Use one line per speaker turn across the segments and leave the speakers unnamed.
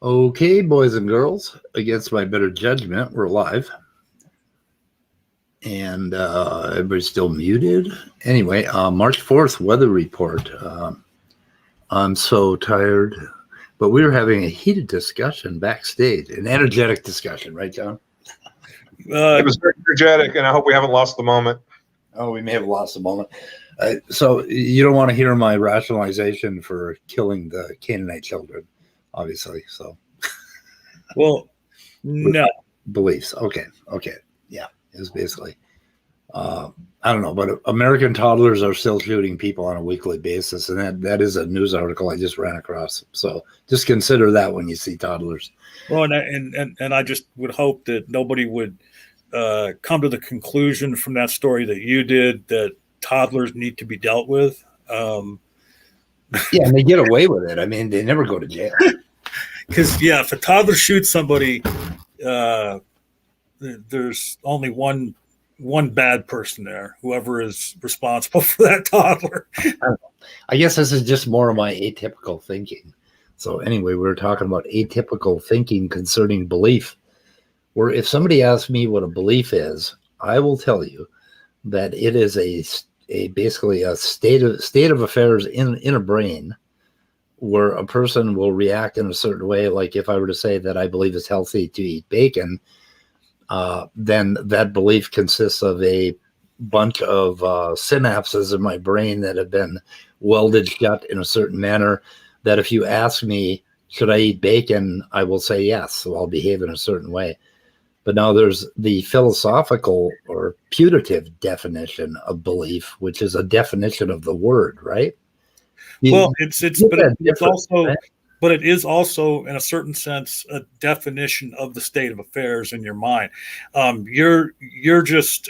Okay, boys and girls, against my better judgment, we're live. And everybody's still muted. Anyway, March 4th weather report. I'm so tired. But we were having a heated discussion backstage, an energetic discussion, right, John?
It was very energetic, and I hope we haven't lost the moment.
Oh, we may have lost the moment. So you don't want to hear my rationalization for killing the Canaanite children, obviously. So,
well, no
beliefs. Okay. Yeah, it's basically. I don't know, but American toddlers are still shooting people on a weekly basis, and that is a news article I just ran across. So just consider that when you see toddlers.
Well, and I just would hope that nobody would come to the conclusion from that story that you did that toddlers need to be dealt with.
Yeah, and they get away with it. I mean, they never go to jail.
Because if a toddler shoots somebody, there's only one bad person there, whoever is responsible for that toddler.
I guess this is just more of my atypical thinking. So anyway, we were talking about atypical thinking concerning belief, where if somebody asks me what a belief is, I will tell you that it is basically a state of affairs in a brain where a person will react in a certain way. Like if I were to say that I believe it's healthy to eat bacon, then that belief consists of a bunch of synapses in my brain that have been welded shut in a certain manner that if you ask me, should I eat bacon, I will say yes, so I'll behave in a certain way. But now there's the philosophical or putative definition of belief, which is a definition of the word, right?
But it is also, in a certain sense, a definition of the state of affairs in your mind. You're just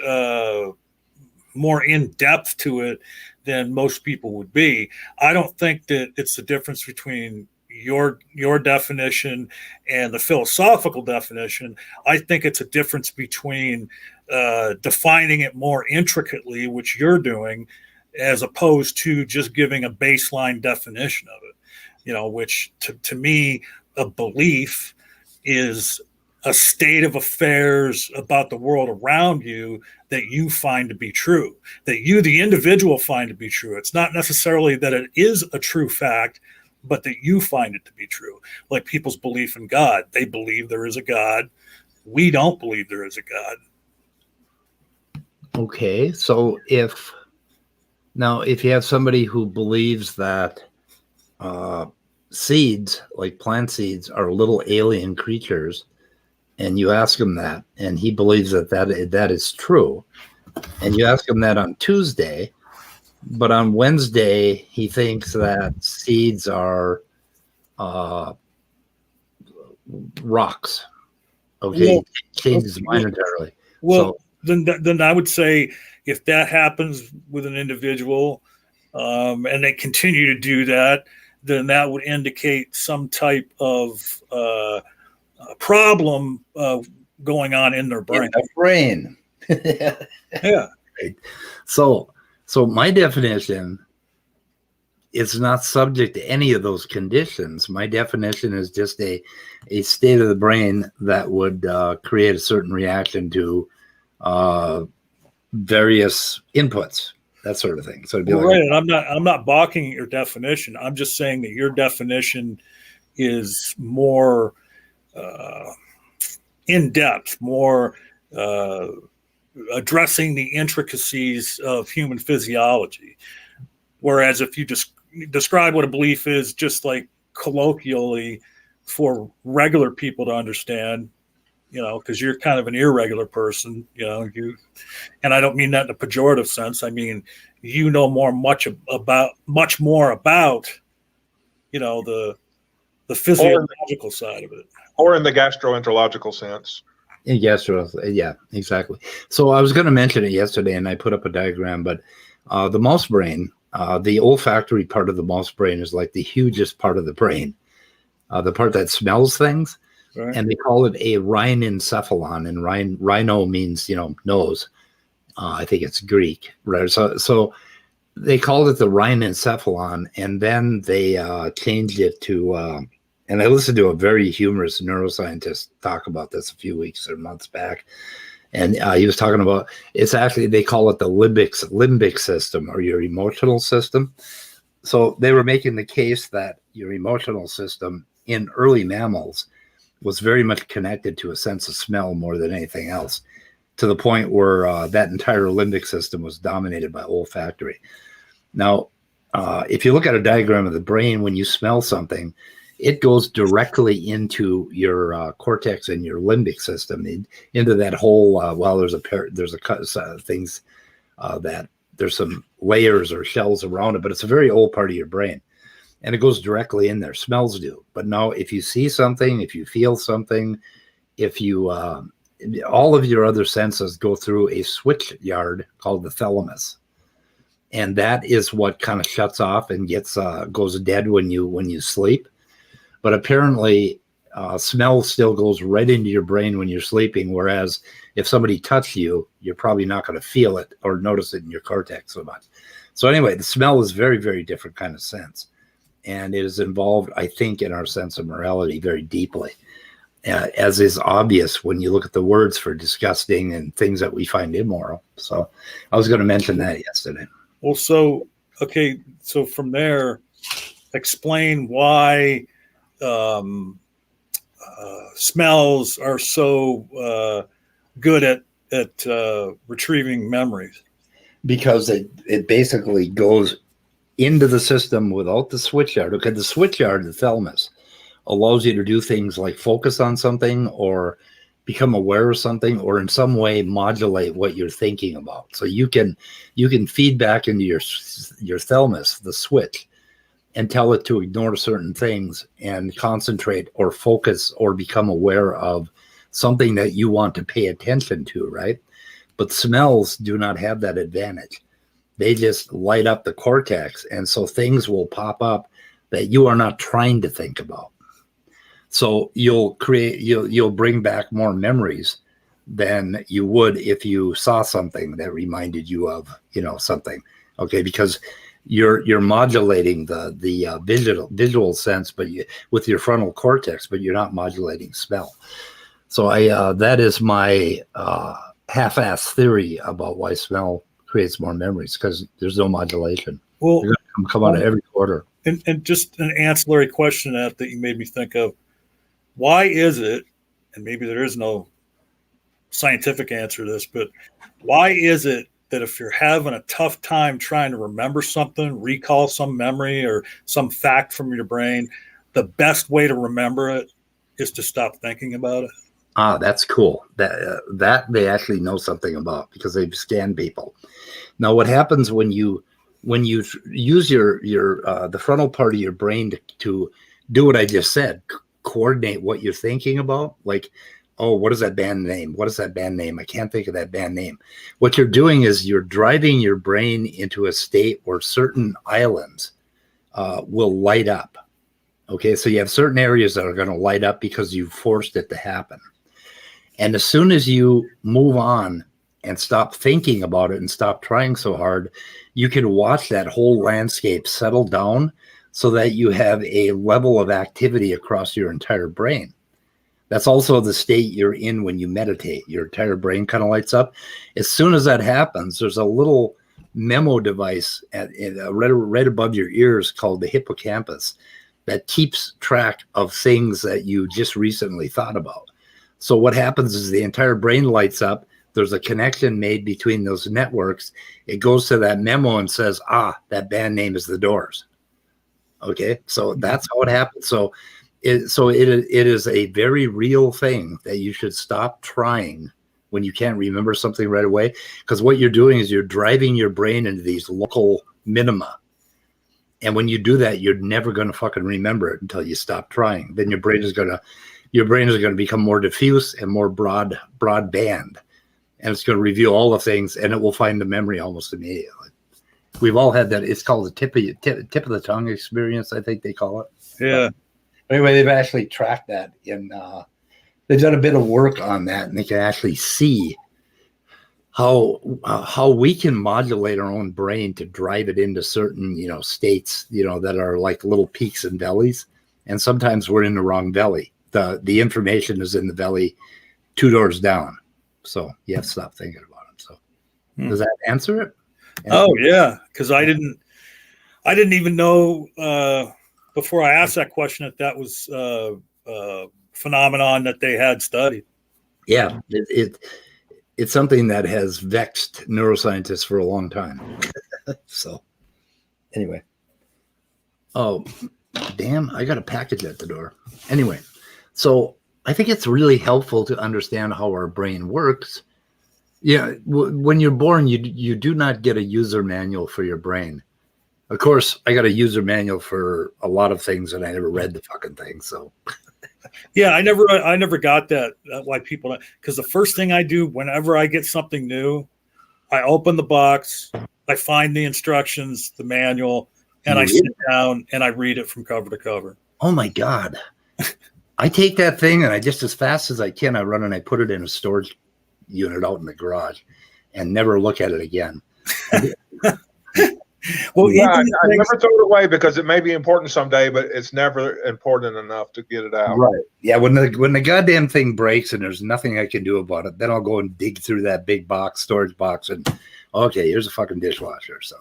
more in depth to it than most people would be. I don't think that it's the difference between your definition and the philosophical definition. I think it's a difference between defining it more intricately, which you're doing, as opposed to just giving a baseline definition of it. Which to me, a belief is a state of affairs about the world around you that you find to be true, that you, the individual, find to be true. It's not necessarily that it is a true fact, but that you find it to be true. Like people's belief in God. They believe there is a God. We don't believe there is a God.
Okay, so if you have somebody who believes that seeds, like plant seeds, are little alien creatures, and you ask him that, and he believes that is true, and you ask him that on Tuesday, but on Wednesday he thinks that seeds are rocks. Okay, well, changes his mind entirely.
Well, so, then I would say if that happens with an individual, and they continue to do that, then that would indicate some type of problem going on in their brain. Yeah.
Right. So my definition is not subject to any of those conditions. My definition is just a state of the brain that would create a certain reaction to various inputs. That sort of thing. So it'd be
right. And I'm not balking at your definition. I'm just saying that your definition is more in depth, more addressing the intricacies of human physiology. Whereas if you just describe what a belief is, just like colloquially for regular people to understand, because you're kind of an irregular person, and I don't mean that in a pejorative sense. I mean, much more about the physiological side of it,
or in the gastroenterological sense.
Yes, yeah, exactly. So I was going to mention it yesterday, and I put up a diagram, but the mouse brain, the olfactory part of the mouse brain is like the hugest part of the brain, the part that smells things,
right?
And they call it a rhinencephalon, and rhino means, nose. I think it's Greek, right? So they called it the rhinencephalon, and then they changed it to and I listened to a very humorous neuroscientist talk about this a few weeks or months back. And he was talking about, it's actually, they call it the limbic system, or your emotional system. So they were making the case that your emotional system in early mammals was very much connected to a sense of smell more than anything else, to the point where that entire limbic system was dominated by olfactory. Now, if you look at a diagram of the brain, when you smell something, it goes directly into your cortex and your limbic system, into that whole. Things that there's some layers or shells around it, but it's a very old part of your brain, and it goes directly in there. Smells do, but now if you see something, if you feel something, if you all of your other senses go through a switch yard called the thalamus. And that is what kind of shuts off and goes dead when you sleep. But apparently, smell still goes right into your brain when you're sleeping. Whereas if somebody touched you, you're probably not going to feel it or notice it in your cortex so much. So anyway, the smell is very, very different kind of sense. And it is involved, I think, in our sense of morality very deeply, as is obvious when you look at the words for disgusting and things that we find immoral. So I was going to mention that yesterday.
Well, so from there, explain why smells are so good at retrieving memories.
Because it basically goes into the system without the switch yard. Okay, the switch yard, the thalamus, allows you to do things like focus on something or become aware of something, or in some way modulate what you're thinking about. So you can feed back into your thalamus, the switch, and tell it to ignore certain things and concentrate or focus or become aware of something that you want to pay attention to, right? But smells do not have that advantage. They just light up the cortex, and so things will pop up that you are not trying to think about. So you'll bring back more memories than you would if you saw something that reminded you of, something. Okay, because you're modulating the visual sense, but with your frontal cortex, but you're not modulating smell. So that is my half-ass theory about why smell creates more memories, because there's no modulation.
Well,
they're going to come out of every quarter.
And just an ancillary question that you made me think of: why is it, and maybe there is no scientific answer to this, but why is it that if you're having a tough time trying to remember something, recall some memory or some fact from your brain, the best way to remember it is to stop thinking about it?
Ah, that's cool. That they actually know something about, because they've scanned people. Now, what happens when you use your the frontal part of your brain to do what I just said, coordinate what you're thinking about, like, oh, what is that band name? What is that band name? I can't think of that band name. What you're doing is you're driving your brain into a state where certain islands will light up. Okay, so you have certain areas that are going to light up because you've forced it to happen. And as soon as you move on and stop thinking about it and stop trying so hard, you can watch that whole landscape settle down so that you have a level of activity across your entire brain. That's also the state you're in when you meditate. Your entire brain kind of lights up. As soon as that happens, there's a little memo device right above your ears called the hippocampus that keeps track of things that you just recently thought about. So what happens is the entire brain lights up. There's a connection made between those networks. It goes to that memo and says, that band name is The Doors. Okay, so that's how it happens. So it is a very real thing that you should stop trying when you can't remember something right away, because what you're doing is you're driving your brain into these local minima. And when you do that, you're never going to fucking remember it until you stop trying. Then your brain is going to become more diffuse and more broadband. And it's going to review all the things, and it will find the memory almost immediately. We've all had that. It's called the tip of the tongue experience, I think they call it.
Yeah.
But anyway, they've actually tracked that they've done a bit of work on that, and they can actually see how we can modulate our own brain to drive it into certain, states, that are like little peaks and valleys. And sometimes we're in the wrong valley. The information is in the valley 2 doors down. So you have to stop thinking about it. So does that answer it?
Oh yeah. Cause I didn't even know, before I asked that question, that was a phenomenon that they had studied.
Yeah. It's something that has vexed neuroscientists for a long time. So anyway. Oh, damn. I got a package at the door. Anyway. So I think it's really helpful to understand how our brain works. Yeah. When you're born, you do not get a user manual for your brain. Of course, I got a user manual for a lot of things, and I never read the fucking thing. So
yeah, I never got that. Why people, because the first thing I do whenever I get something new, I open the box, I find the instructions, the manual, and I sit down and I read it from cover to cover.
Oh my God. I take that thing and I just, as fast as I can, I run and I put it in a storage unit out in the garage and never look at it again.
Well, I never throw it away because it may be important someday, but it's never important enough to get it out.
Right. Yeah. When the goddamn thing breaks and there's nothing I can do about it, then I'll go and dig through that big storage box, and okay, here's a fucking dishwasher. So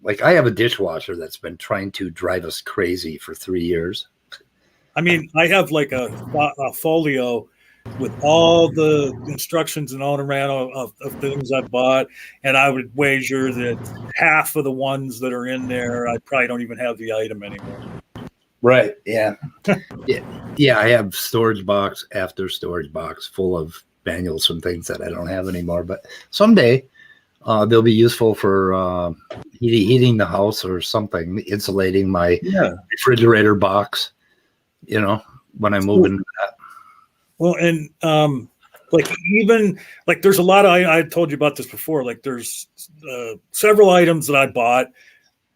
like I have a dishwasher that's been trying to drive us crazy for 3 years.
I mean, I have like a folio with all the instructions and on around of things I bought, and I would wager that half of the ones that are in there, I probably don't even have the item anymore.
Right. Yeah. Yeah. I have storage box after storage box full of manuals from things that I don't have anymore. But someday they'll be useful for heating the house or something, insulating my refrigerator box, when I move into that.
Well, and there's a lot of, I told you about this before, like there's several items that I bought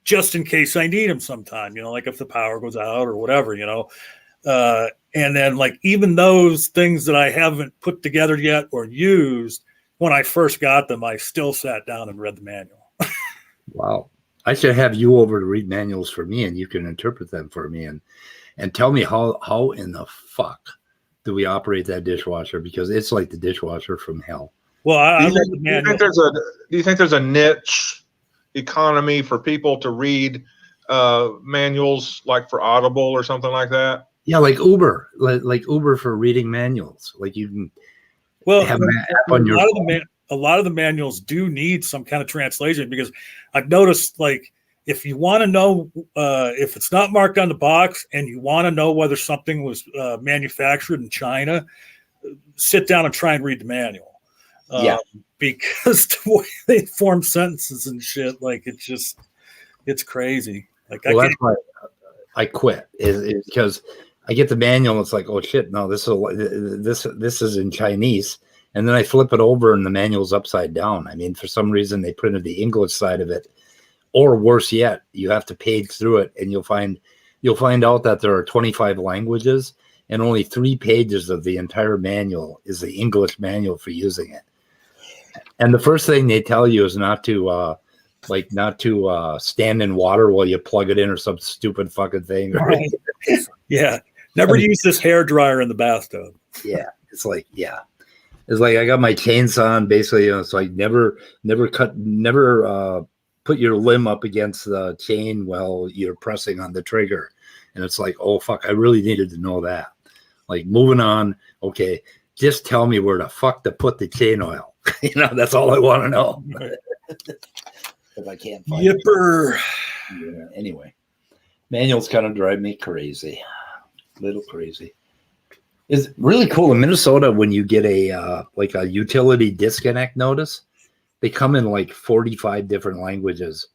just in case I need them sometime, like if the power goes out or whatever, and then like even those things that I haven't put together yet or used, when I first got them, I still sat down and read the manual.
Wow. I should have you over to read manuals for me, and you can interpret them for me and tell me how in the fuck do we operate that dishwasher, because it's like the dishwasher from hell.
Well,
do you think there's a niche economy for people to read manuals, like for Audible or something like that?
Yeah, like Uber, like Uber for reading manuals. Like you can have an app on your phone.
A lot of the manuals do need some kind of translation, because I've noticed, like, if you want to know if it's not marked on the box and you want to know whether something was manufactured in China, sit down and try and read the manual. Because the way they form sentences and shit, like it's crazy. Like,
that's why I quit, is because I get the manual and it's like, oh shit, no, this is in Chinese. And then I flip it over and the manual's upside down. I mean, for some reason they printed the English side of it. Or worse yet, you have to page through it, and you'll find out that there are 25 languages, and only 3 pages of the entire manual is the English manual for using it. And the first thing they tell you is not to stand in water while you plug it in or some stupid fucking thing.
Right. Yeah. Never use this hair dryer in the bathtub.
Yeah. It's like I got my chainsaw on, basically, it's like never put your limb up against the chain while you're pressing on the trigger. And it's like, oh fuck, I really needed to know that. Like, moving on. Okay, just tell me where the fuck to put the chain oil. That's all I want to know. If I can't find
Yipper.
Yeah, anyway, manuals kind of drive me crazy. Little crazy. It's really cool in Minnesota when you get a utility disconnect notice. They come in like 45 different languages.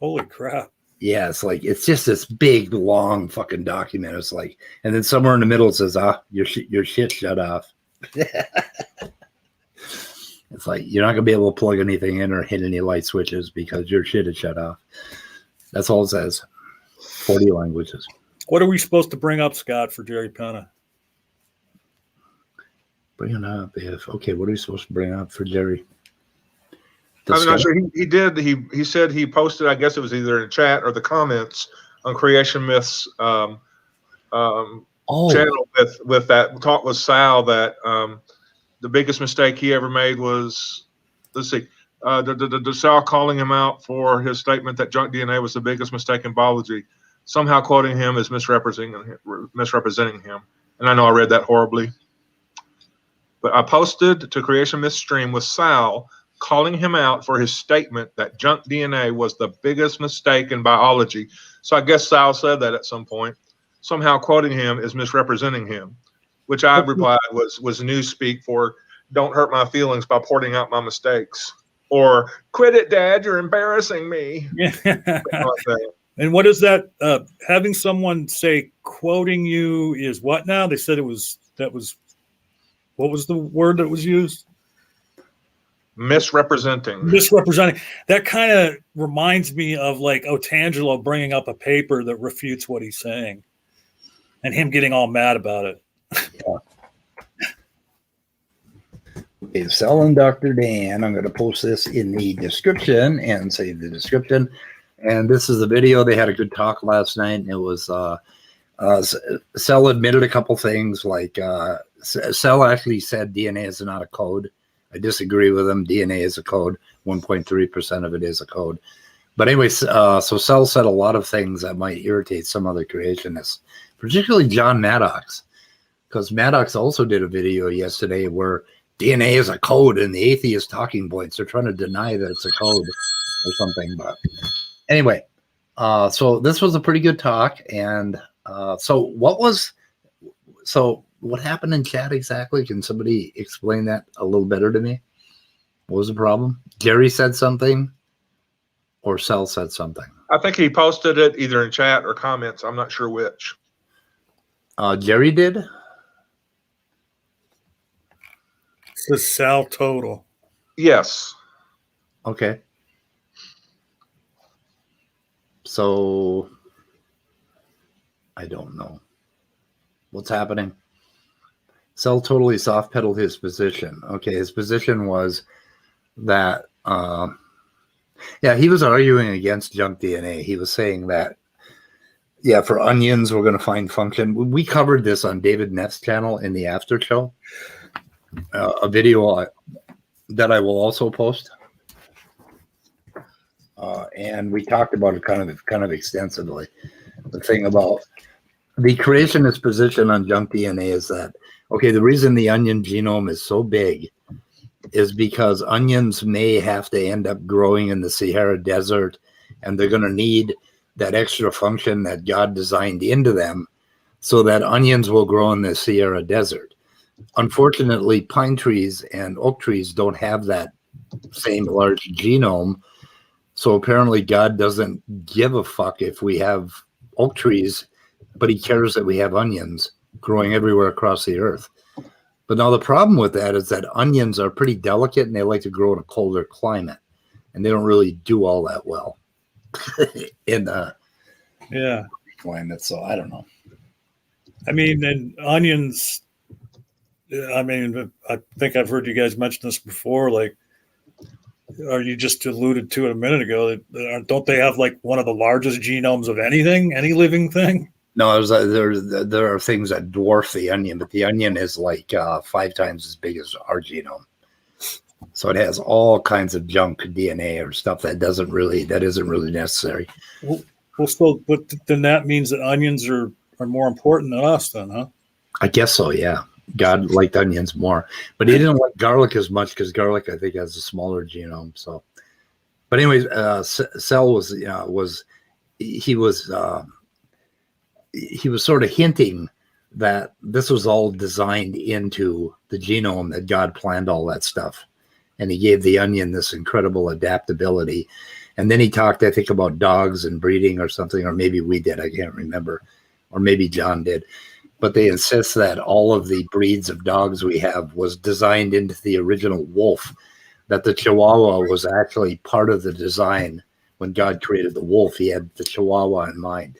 Holy crap.
Yeah, it's like it's just this big, long fucking document. It's like, and then somewhere in the middle it says, your shit shut off. It's like you're not gonna be able to plug anything in or hit any light switches because your shit is shut off. That's all it says. 40 languages.
What are we supposed to bring up, Scott, for Jerry Penna?
Bring it up. Okay, what are we supposed to bring up for Jerry?
I'm not sure. He did. He said he posted, I guess it was either in the chat or the comments on Creation Myths channel with that talk with Sal that the biggest mistake he ever made was, let's see, the Sal calling him out for his statement that junk DNA was the biggest mistake in biology, somehow quoting him as misrepresenting him. And I know I read that horribly. But I posted to Creation Myths stream with Sal calling him out for his statement that junk DNA was the biggest mistake in biology. So I guess Sal said that at some point. Somehow quoting him is misrepresenting him, which I replied was newspeak for don't hurt my feelings by pointing out my mistakes. Or quit it, Dad, you're embarrassing me.
And what is that? Having someone say quoting you is what now? They said what was the word that was used?
Misrepresenting.
That kind of reminds me of like Otangelo bringing up a paper that refutes what he's saying and him getting all mad about it.
Yeah. Okay, Sal and Dr. Dan. I'm going to post this in the description and save the description. And this is a video. They had a good talk last night. And it was Sal admitted a couple things. Like Sal actually said DNA is not a code. I disagree with him. DNA is a code. 1.3% of it is a code. But anyways, so Sal said a lot of things that might irritate some other creationists, particularly John Maddox, because Maddox also did a video yesterday where DNA is a code and the atheist talking points. They're trying to deny that it's a code or something. But anyway, so this was a pretty good talk. And so what happened in chat exactly? Can somebody explain that a little better to me? What was the problem? Jerry said something or Sal said something?
I think he posted it either in chat or comments. I'm not sure which.
Jerry did?
It's the Sal total.
Yes.
Okay. So I don't know. What's happening? Sal totally soft pedaled his position. Okay, his position was that, he was arguing against junk DNA. He was saying that, for onions, we're going to find function. We covered this on David Neff's channel in the after show, a video that I will also post. And we talked about it kind of extensively. The thing about the creationist position on junk DNA is that, okay, the reason the onion genome is so big is because onions may have to end up growing in the Sahara Desert, and they're going to need that extra function that God designed into them so that onions will grow in the Sahara Desert. Unfortunately, pine trees and oak trees don't have that same large genome. So apparently God doesn't give a fuck if we have oak trees, but he cares that we have onions growing everywhere across the earth. But now the problem with that is that onions are pretty delicate and they like to grow in a colder climate, and they don't really do all that well in climate. So I don't know.
I mean, and onions, I mean, I think I've heard you guys mention this before, like, or you just alluded to it a minute ago, don't they have like one of the largest genomes of anything, any living thing?
No, there are things that dwarf the onion, but the onion is like 5 times as big as our genome. So it has all kinds of junk DNA or stuff that isn't really necessary.
Well, but then that means that onions are more important than us, then, huh?
I guess so. Yeah, God liked onions more, but he didn't like garlic as much because garlic, I think, has a smaller genome. So, but anyways, Sal was sort of hinting that this was all designed into the genome, that God planned all that stuff. And he gave the onion this incredible adaptability. And then he talked, I think, about dogs and breeding or something, or maybe we did. I can't remember. Or maybe John did. But they insist that all of the breeds of dogs we have was designed into the original wolf, that the Chihuahua was actually part of the design. When God created the wolf, he had the Chihuahua in mind,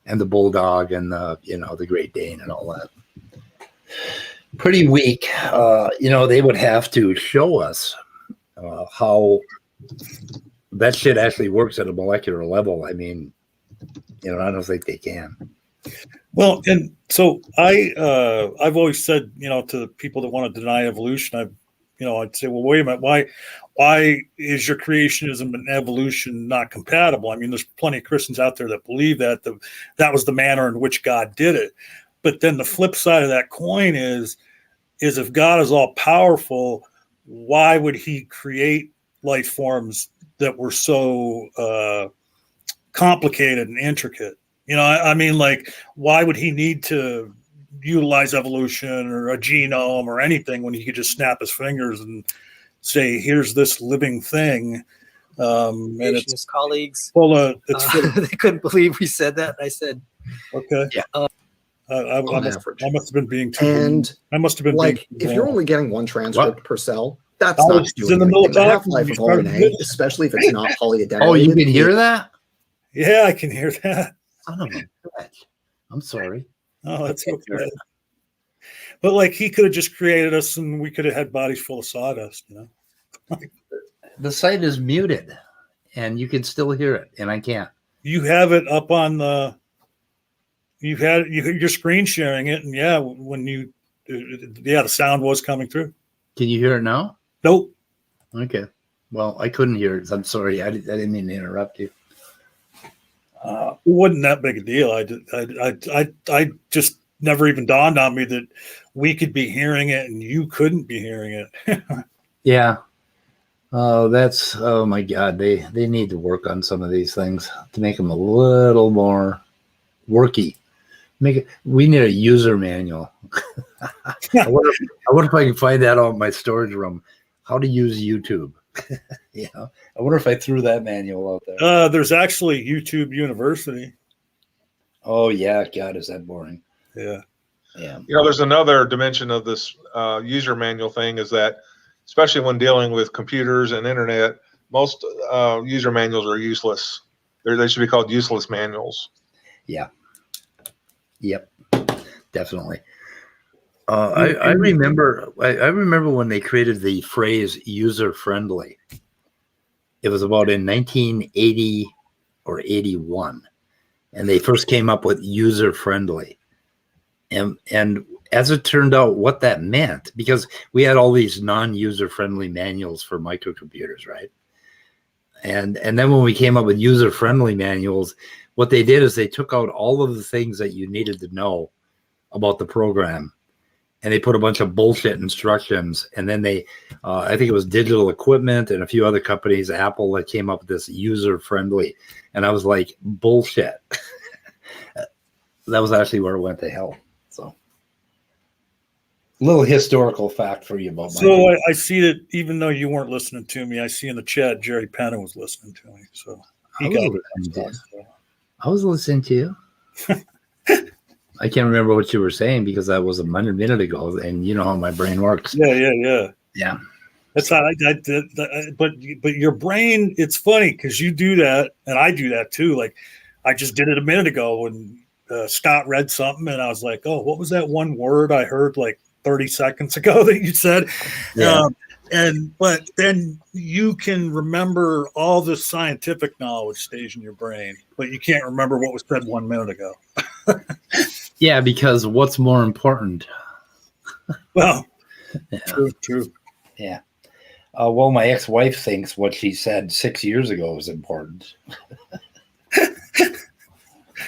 and the Bulldog and the Great Dane and all that. Pretty weak. They would have to show us how that shit actually works at a molecular level. I mean, I don't think they can.
Well, and so I've always said, to people that want to deny evolution, I'd say, well, wait a minute, why is your creationism and evolution not compatible? I mean, there's plenty of Christians out there that believe that that was the manner in which God did it. But then the flip side of that coin is if God is all powerful, why would he create life forms that were so complicated and intricate? I mean, like, why would he need to utilize evolution or a genome or anything when he could just snap his fingers and say, here's this living thing? And it's
his colleagues.
Well,
they couldn't believe we said that. I said,
okay.
Yeah.
On
average. I must have been being
like, if you're only getting one transcript per cell, that's
I
not
was
doing
in the middle
anything.
of
The
talking
half-life
when
of
you started
RNA,
this.
especially if it's not polyadenylate.
Oh, you can hear that?
Yeah, I can hear that.
Son of a bitch. I'm sorry.
Oh, that's okay. But like, he could have just created us and we could have had bodies full of sawdust,
The site is muted and you can still hear it, and I can't.
You have it up on you're screen sharing it, and the sound was coming through.
Can you hear it now?
Nope.
Okay. Well, I couldn't hear it. I'm sorry. I didn't mean to interrupt you.
It wasn't that big a deal. I just never even dawned on me that we could be hearing it and you couldn't be hearing it.
Yeah. Oh my God. They need to work on some of these things to make them a little more worky. We need a user manual. I wonder if I can find that out in my storage room. How to use YouTube. I wonder if I threw that manual out there.
There's actually YouTube University.
Oh yeah, God, is that boring?
Yeah.
There's another dimension of this user manual thing, is that, especially when dealing with computers and internet, most user manuals are useless. They should be called useless manuals.
Yeah. Yep. Definitely. I remember when they created the phrase user friendly. It was about in 1980 or 81, and they first came up with user friendly. And as it turned out, what that meant, because we had all these non-user friendly manuals for microcomputers, right? And then when we came up with user friendly manuals, what they did is they took out all of the things that you needed to know about the program, and they put a bunch of bullshit instructions. And then they, I think it was Digital Equipment and a few other companies, Apple, that came up with this user friendly. And I was like, bullshit. That was actually where it went to hell. So, little historical fact for you about my.
So I see that even though you weren't listening to me, I see in the chat Jerry Penna was listening to me. So he
I was listening to you. I can't remember what you were saying because that was a minute ago, and you know how my brain works.
Yeah. That's how I did. But your brain, it's funny because you do that, and I do that too. Like, I just did it a minute ago when Scott read something, and I was like, "Oh, what was that one word I heard like 30 seconds ago that you said?"
Yeah.
But then you can remember all the scientific knowledge stays in your brain, but you can't remember what was said 1 minute ago.
Yeah, because what's more important?
Well,
yeah.
True.
Yeah. Well, my ex-wife thinks what she said 6 years ago was important.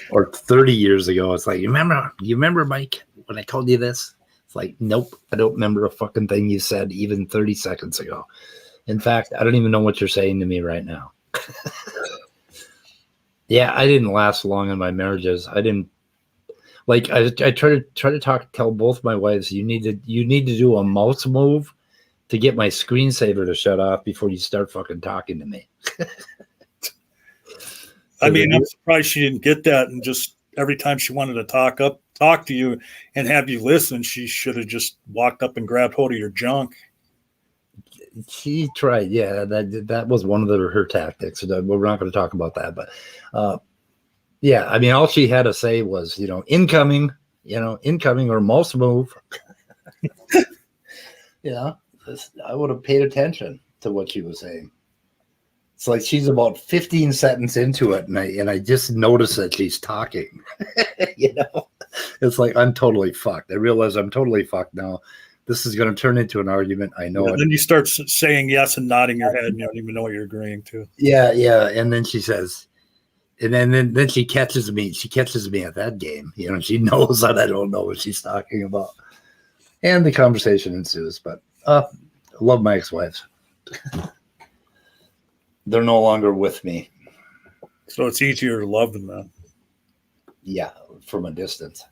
Or 30 years ago. It's like, you remember, Mike, when I told you this? It's like, nope, I don't remember a fucking thing you said even 30 seconds ago. In fact, I don't even know what you're saying to me right now. Yeah, I didn't last long in my marriages. I didn't. Like, I try to tell both my wives, you need to do a mouse move to get my screensaver to shut off before you start fucking talking to me.
I mean, I'm surprised she didn't get that, and just every time she wanted to talk to you and have you listen, she should have just walked up and grabbed hold of your junk.
She tried, yeah. That was one of her tactics. We're not going to talk about that, but yeah, I mean, all she had to say was, incoming, or most move. I would have paid attention to what she was saying. It's like she's about 15 sentences into it, and I just noticed that she's talking. It's like I'm totally fucked. I realize I'm totally fucked now. This is going to turn into an argument. I know it.
Then you start saying yes and nodding your head, and you don't even know what you're agreeing to.
Yeah. And then she says, and then she catches me. She catches me at that game. She knows that I don't know what she's talking about. And the conversation ensues. But I love my ex-wives. They're no longer with me.
So it's easier to love them now.
Yeah, from a distance.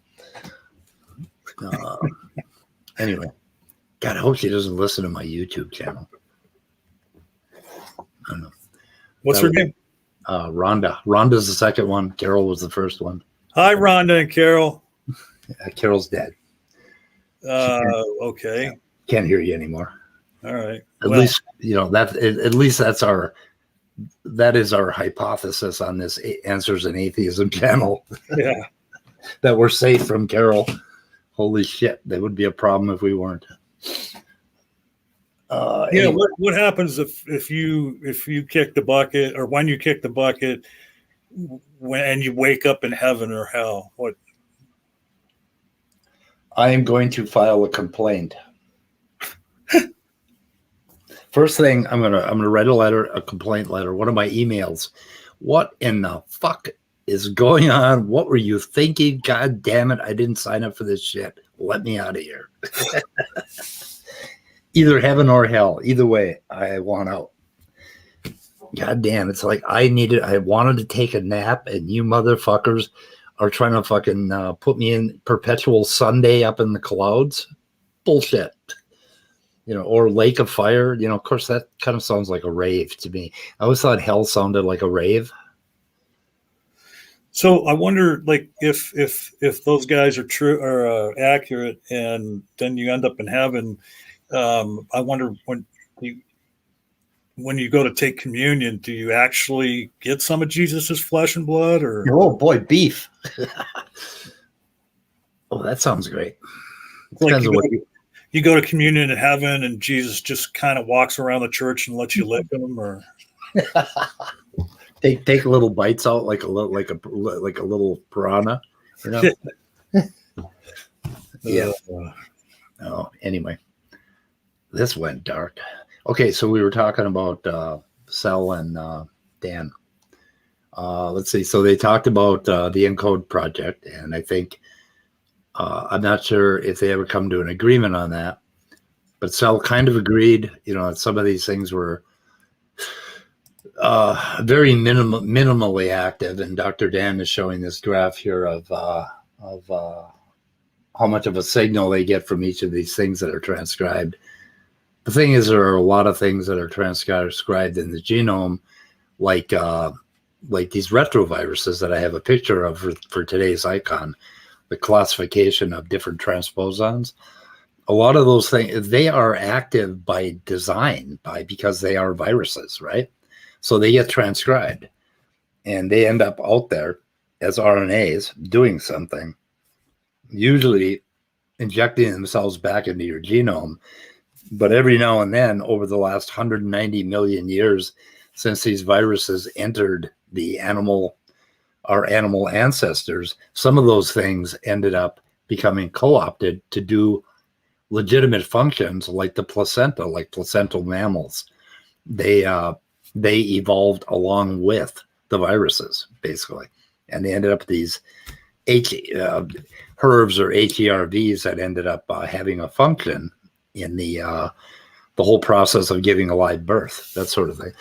Anyway, God, I hope she doesn't listen to my YouTube channel. I don't know.
What's her name?
Rhonda. Rhonda's the second one. Carol was the first one.
Hi, Rhonda and Carol.
Carol's dead.
Okay.
Can't hear you anymore.
All right.
At least that is our hypothesis on this Answers in Atheism channel.
Yeah.
That we're safe from Carol. Holy shit, that would be a problem if we weren't. Anyway.
What happens if you kick the bucket, or when you kick the bucket, and you wake up in heaven or hell? What?
I am going to file a complaint. First thing, I'm gonna write a complaint letter, one of my emails. What in the fuck is going on? What were you thinking? God damn it! I didn't sign up for this shit. Let me out of here. Either heaven or hell. Either way, I want out. God damn! It's like I wanted to take a nap, and you motherfuckers are trying to fucking put me in perpetual Sunday up in the clouds. Bullshit. Or Lake of Fire. Of course, that kind of sounds like a rave to me. I always thought hell sounded like a rave.
So I wonder, like, if those guys are true or accurate, and then you end up in heaven. I wonder when you go to take communion, do you actually get some of Jesus's flesh and blood, or?
Oh boy, beef. Oh, that sounds great.
Like you go to communion in heaven, and Jesus just kind of walks around the church and lets you lick him, or
take little bites out like a little piranha, Yeah. Oh, anyway, this went dark. Okay, so we were talking about Sal and Dan. Let's see. So they talked about the ENCODE project, and I think I'm not sure if they ever come to an agreement on that, but Sal kind of agreed, that some of these things were very minimally active, and Dr. Dan is showing this graph here of how much of a signal they get from each of these things that are transcribed. The thing is, there are a lot of things that are transcribed in the genome, like these retroviruses that I have a picture of for today's icon, the classification of different transposons. A lot of those things, they are active by design, because they are viruses, right? So they get transcribed, and they end up out there as RNAs doing something, usually injecting themselves back into your genome. But every now and then, over the last 190 million years since these viruses entered our animal ancestors, some of those things ended up becoming co-opted to do legitimate functions, like the placenta, like placental mammals. They evolved along with the viruses, basically, and they ended up these HERVs or HERVs that ended up having a function in the whole process of giving a live birth, that sort of thing.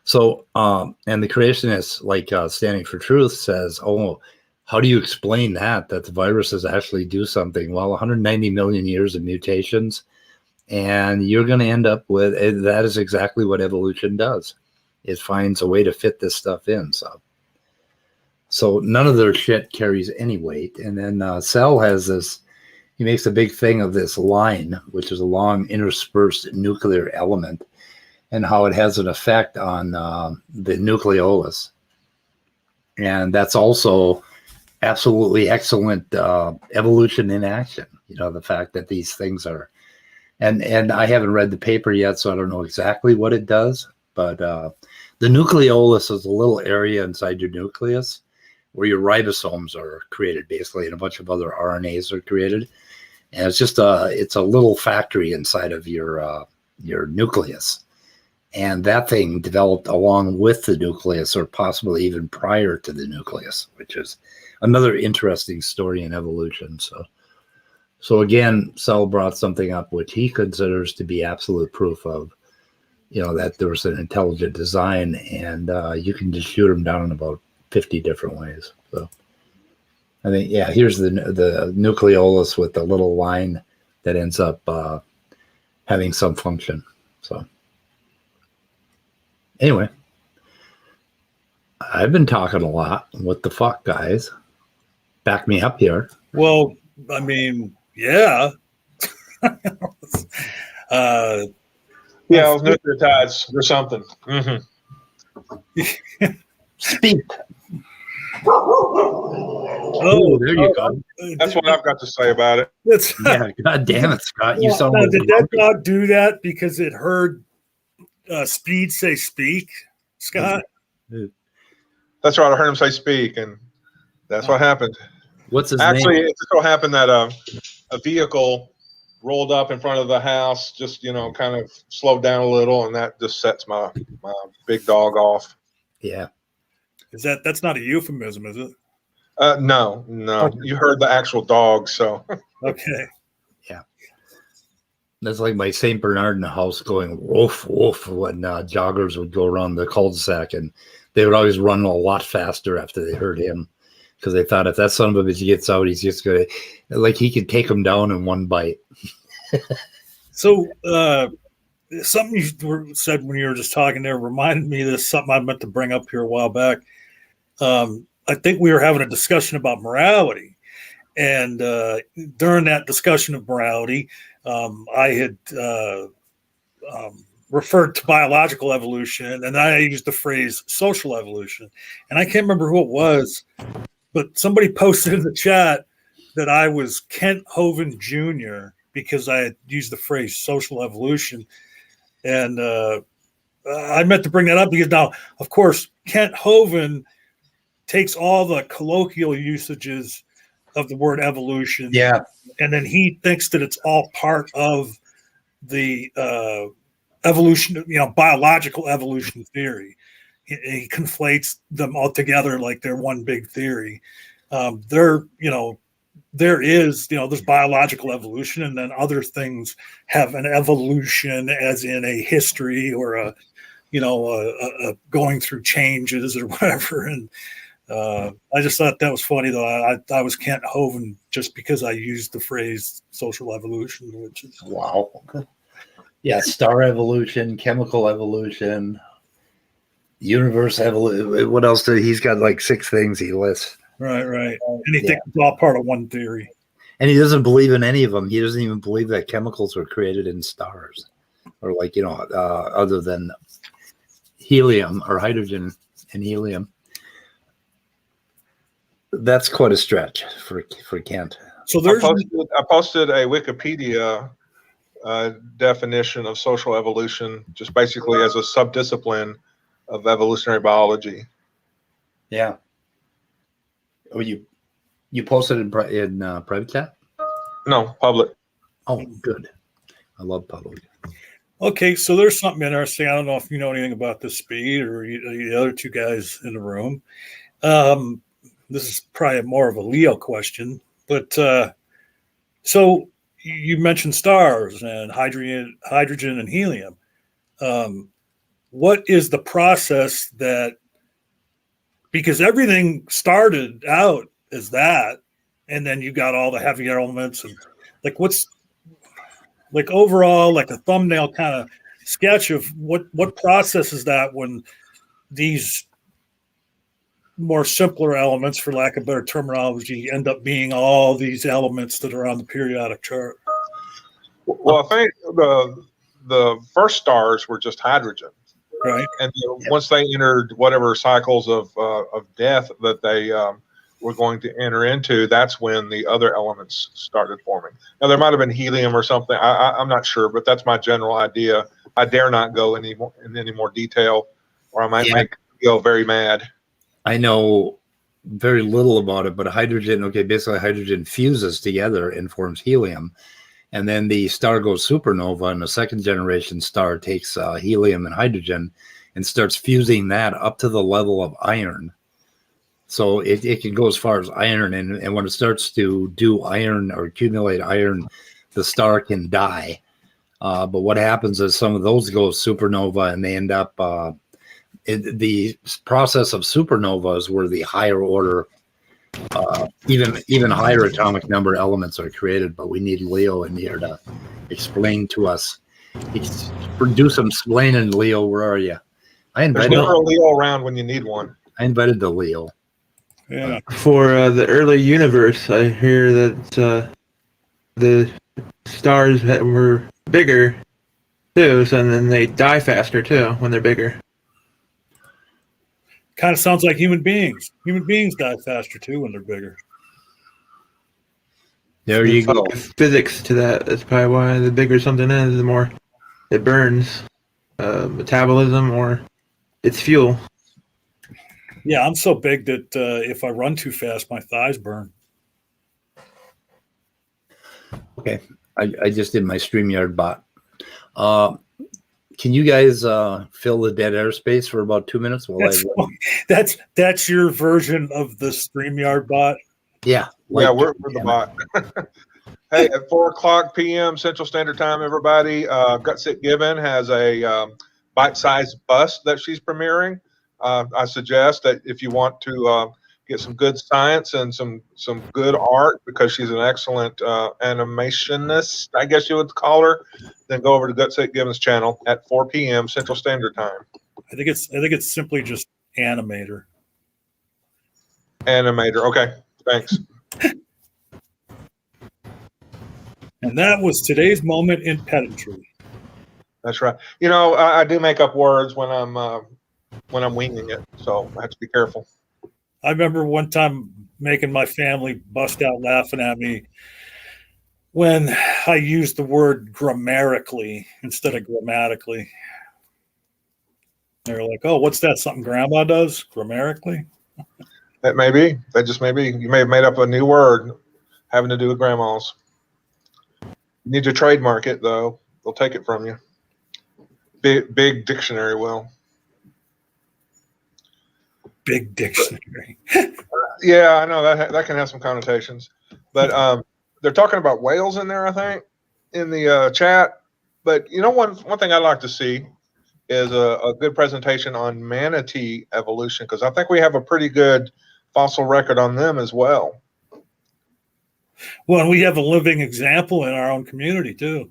So, and the creationists, like Standing for Truth, says, oh, how do you explain that the viruses actually do something? Well, 190 million years of mutations, and you're going to end up with, that is exactly what evolution does. It finds a way to fit this stuff in. So So none of their shit carries any weight. And then Sal has this, he makes a big thing of this line, which is a long interspersed nuclear element, and how it has an effect on the nucleolus. And that's also absolutely excellent evolution in action. You know, the fact that these things are, and I haven't read the paper yet, so I don't know exactly what it does, but the nucleolus is a little area inside your nucleus where your ribosomes are created, basically, and a bunch of other RNAs are created. And it's just it's a little factory inside of your nucleus. And that thing developed along with the nucleus, or possibly even prior to the nucleus, which is another interesting story in evolution. So again, Sal brought something up which he considers to be absolute proof of, you know, that there was an intelligent design, and you can just shoot them down in about 50 different ways. So I think, yeah, here's the nucleolus with the little line that ends up having some function. So anyway, I've been talking a lot. What the fuck, guys? Back me up here.
Well, I mean, yeah.
Yeah, it was nucleotides or something. Mm-hmm.
Speak.
Oh,
there you go.
That's what I've got to say about it.
Yeah, God damn it, Scott. You sound like
did that dog do that because it heard Speed say speak, Scott?
That's right. I heard him say speak, and that's what happened.
What's his
Actually,
name?
it just so happened that a vehicle rolled up in front of the house, just, you know, kind of slowed down a little, and that just sets my big dog off.
Yeah.
That's not a euphemism, is it?
No.
Okay.
You heard the actual dog, so.
Okay.
Yeah. That's like my St. Bernard in the house going woof, woof, when joggers would go around the cul-de-sac, and they would always run a lot faster after they heard him, because they thought if that son of a bitch gets out, he's just going to, like, he could take them down in one bite.
So, something you said when you were just talking there reminded me of this, something I meant to bring up here a while back. I think we were having a discussion about morality. And during that discussion of morality, I had referred to biological evolution, and I used the phrase social evolution. And I can't remember who it was, but somebody posted in the chat that I was Kent Hovind Jr. because I had used the phrase social evolution. And I meant to bring that up because now, of course, Kent Hovind takes all the colloquial usages of the word evolution.
Yeah.
And then he thinks that it's all part of the evolution, you know, biological evolution theory. He conflates them all together like they're one big theory. There is, there's biological evolution, and then other things have an evolution as in a history or a going through changes or whatever. And I just thought that was funny, though. I was Kent Hovind just because I used the phrase social evolution, which is
wow. Yeah, star evolution, chemical evolution, universe evolution. What else he's got? Like 6 things he lists.
Right. And he thinks it's all part of one theory.
And he doesn't believe in any of them. He doesn't even believe that chemicals were created in stars, or other than helium or hydrogen and helium. That's quite a stretch for Kent.
So
I posted a Wikipedia definition of social evolution, just basically as a subdiscipline of evolutionary biology.
Yeah. Oh, you posted in private chat?
No, public.
Oh, good. I love public.
Okay, so there's something interesting. I don't know if you know anything about this, Speed, or the other 2 guys in the room. This is probably more of a Leo question, but so you mentioned stars and hydrogen and helium. What is the process that, because everything started out as that, and then you got all the heavy elements, and like what's like overall, like a thumbnail kind of sketch of what process is that when these more simpler elements, for lack of better terminology, end up being all these elements that are on the periodic chart.
Well, I think the first stars were just hydrogen,
right?
And once they entered whatever cycles of death that they were going to enter into, that's when the other elements started forming. Now, there might have been helium or something. I'm not sure, but that's my general idea. I dare not go in any more detail, or I might make you go very mad.
I know very little about it, but hydrogen, basically hydrogen fuses together and forms helium. And then the star goes supernova, and the second generation star takes helium and hydrogen and starts fusing that up to the level of iron. So it can go as far as iron, and when it starts to do iron or accumulate iron, the star can die. But what happens is some of those go supernova, and they end up the process of supernovas where the higher order, even higher atomic number elements are created. But we need Leo in here to explain to us. Do some explaining, Leo. Where are you?
There's never a Leo around when you need one.
I invited the Leo.
Yeah.
For the early universe, I hear that the stars that were bigger too, so then they die faster too when they're bigger.
Kind of sounds like human beings. Human beings die faster too when they're bigger.
There you go.
Physics to that. That's probably why the bigger something is, the more it burns. Metabolism or its fuel.
Yeah, I'm so big that if I run too fast, my thighs burn.
Okay, I just did my StreamYard bot. Can you guys fill the dead airspace for about 2 minutes?
That's your version of the StreamYard bot?
Yeah.
Yeah, we're the bot. Hey, at 4:00 p.m. Central Standard Time, everybody, Gutsick Gibbon has a bite-sized bust that she's premiering. I suggest that if you want to get some good science and some good art, because she's an excellent animationist, I guess you would call her, then go over to Gutsick Gibbon's channel at 4 p.m. Central Standard Time.
I think it's simply just animator.
Animator. Okay, thanks.
And that was today's moment in pedantry.
That's right. You know, I do make up words when I'm winging it, so I have to be careful.
I remember one time making my family bust out laughing at me when I used the word grammatically instead of grammatically. They're like, "Oh, what's that? Something grandma does grammatically?"
That may be. That just may be. You may have made up a new word having to do with grandmas. You need to trademark it, though. They'll take it from you. Big dictionary will.
Big dictionary.
Yeah, I know that can have some connotations, but they're talking about whales in there, I think, in the chat. But you know, one thing I'd like to see is a good presentation on manatee evolution, because I think we have a pretty good fossil record on them as well.
Well, and we have a living example in our own community too.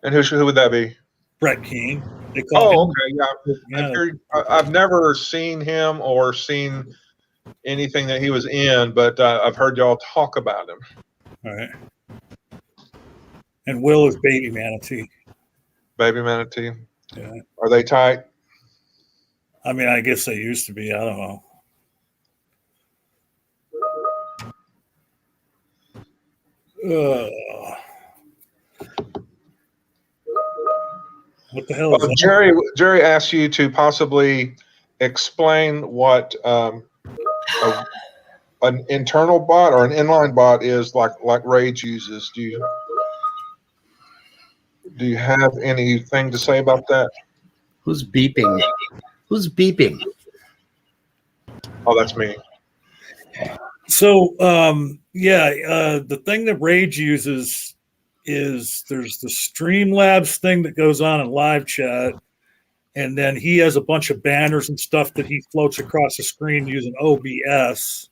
And who would that be?
Brett Keane. They call him.
Okay, yeah.
Yeah.
I've never seen him or seen anything that he was in, but I've heard y'all talk about him.
All right. And Will is baby manatee.
Baby manatee.
Yeah.
Are they tight?
I mean, I guess they used to be. I don't know. What the hell is that?
Jerry asked you to possibly explain what an internal bot or an inline bot is, like Rage uses. Do you have anything to say about that?
Who's beeping? Who's beeping?
Oh, that's me.
So, the thing that Rage uses is there's the Streamlabs thing that goes on in live chat, and then he has a bunch of banners and stuff that he floats across the screen using OBS.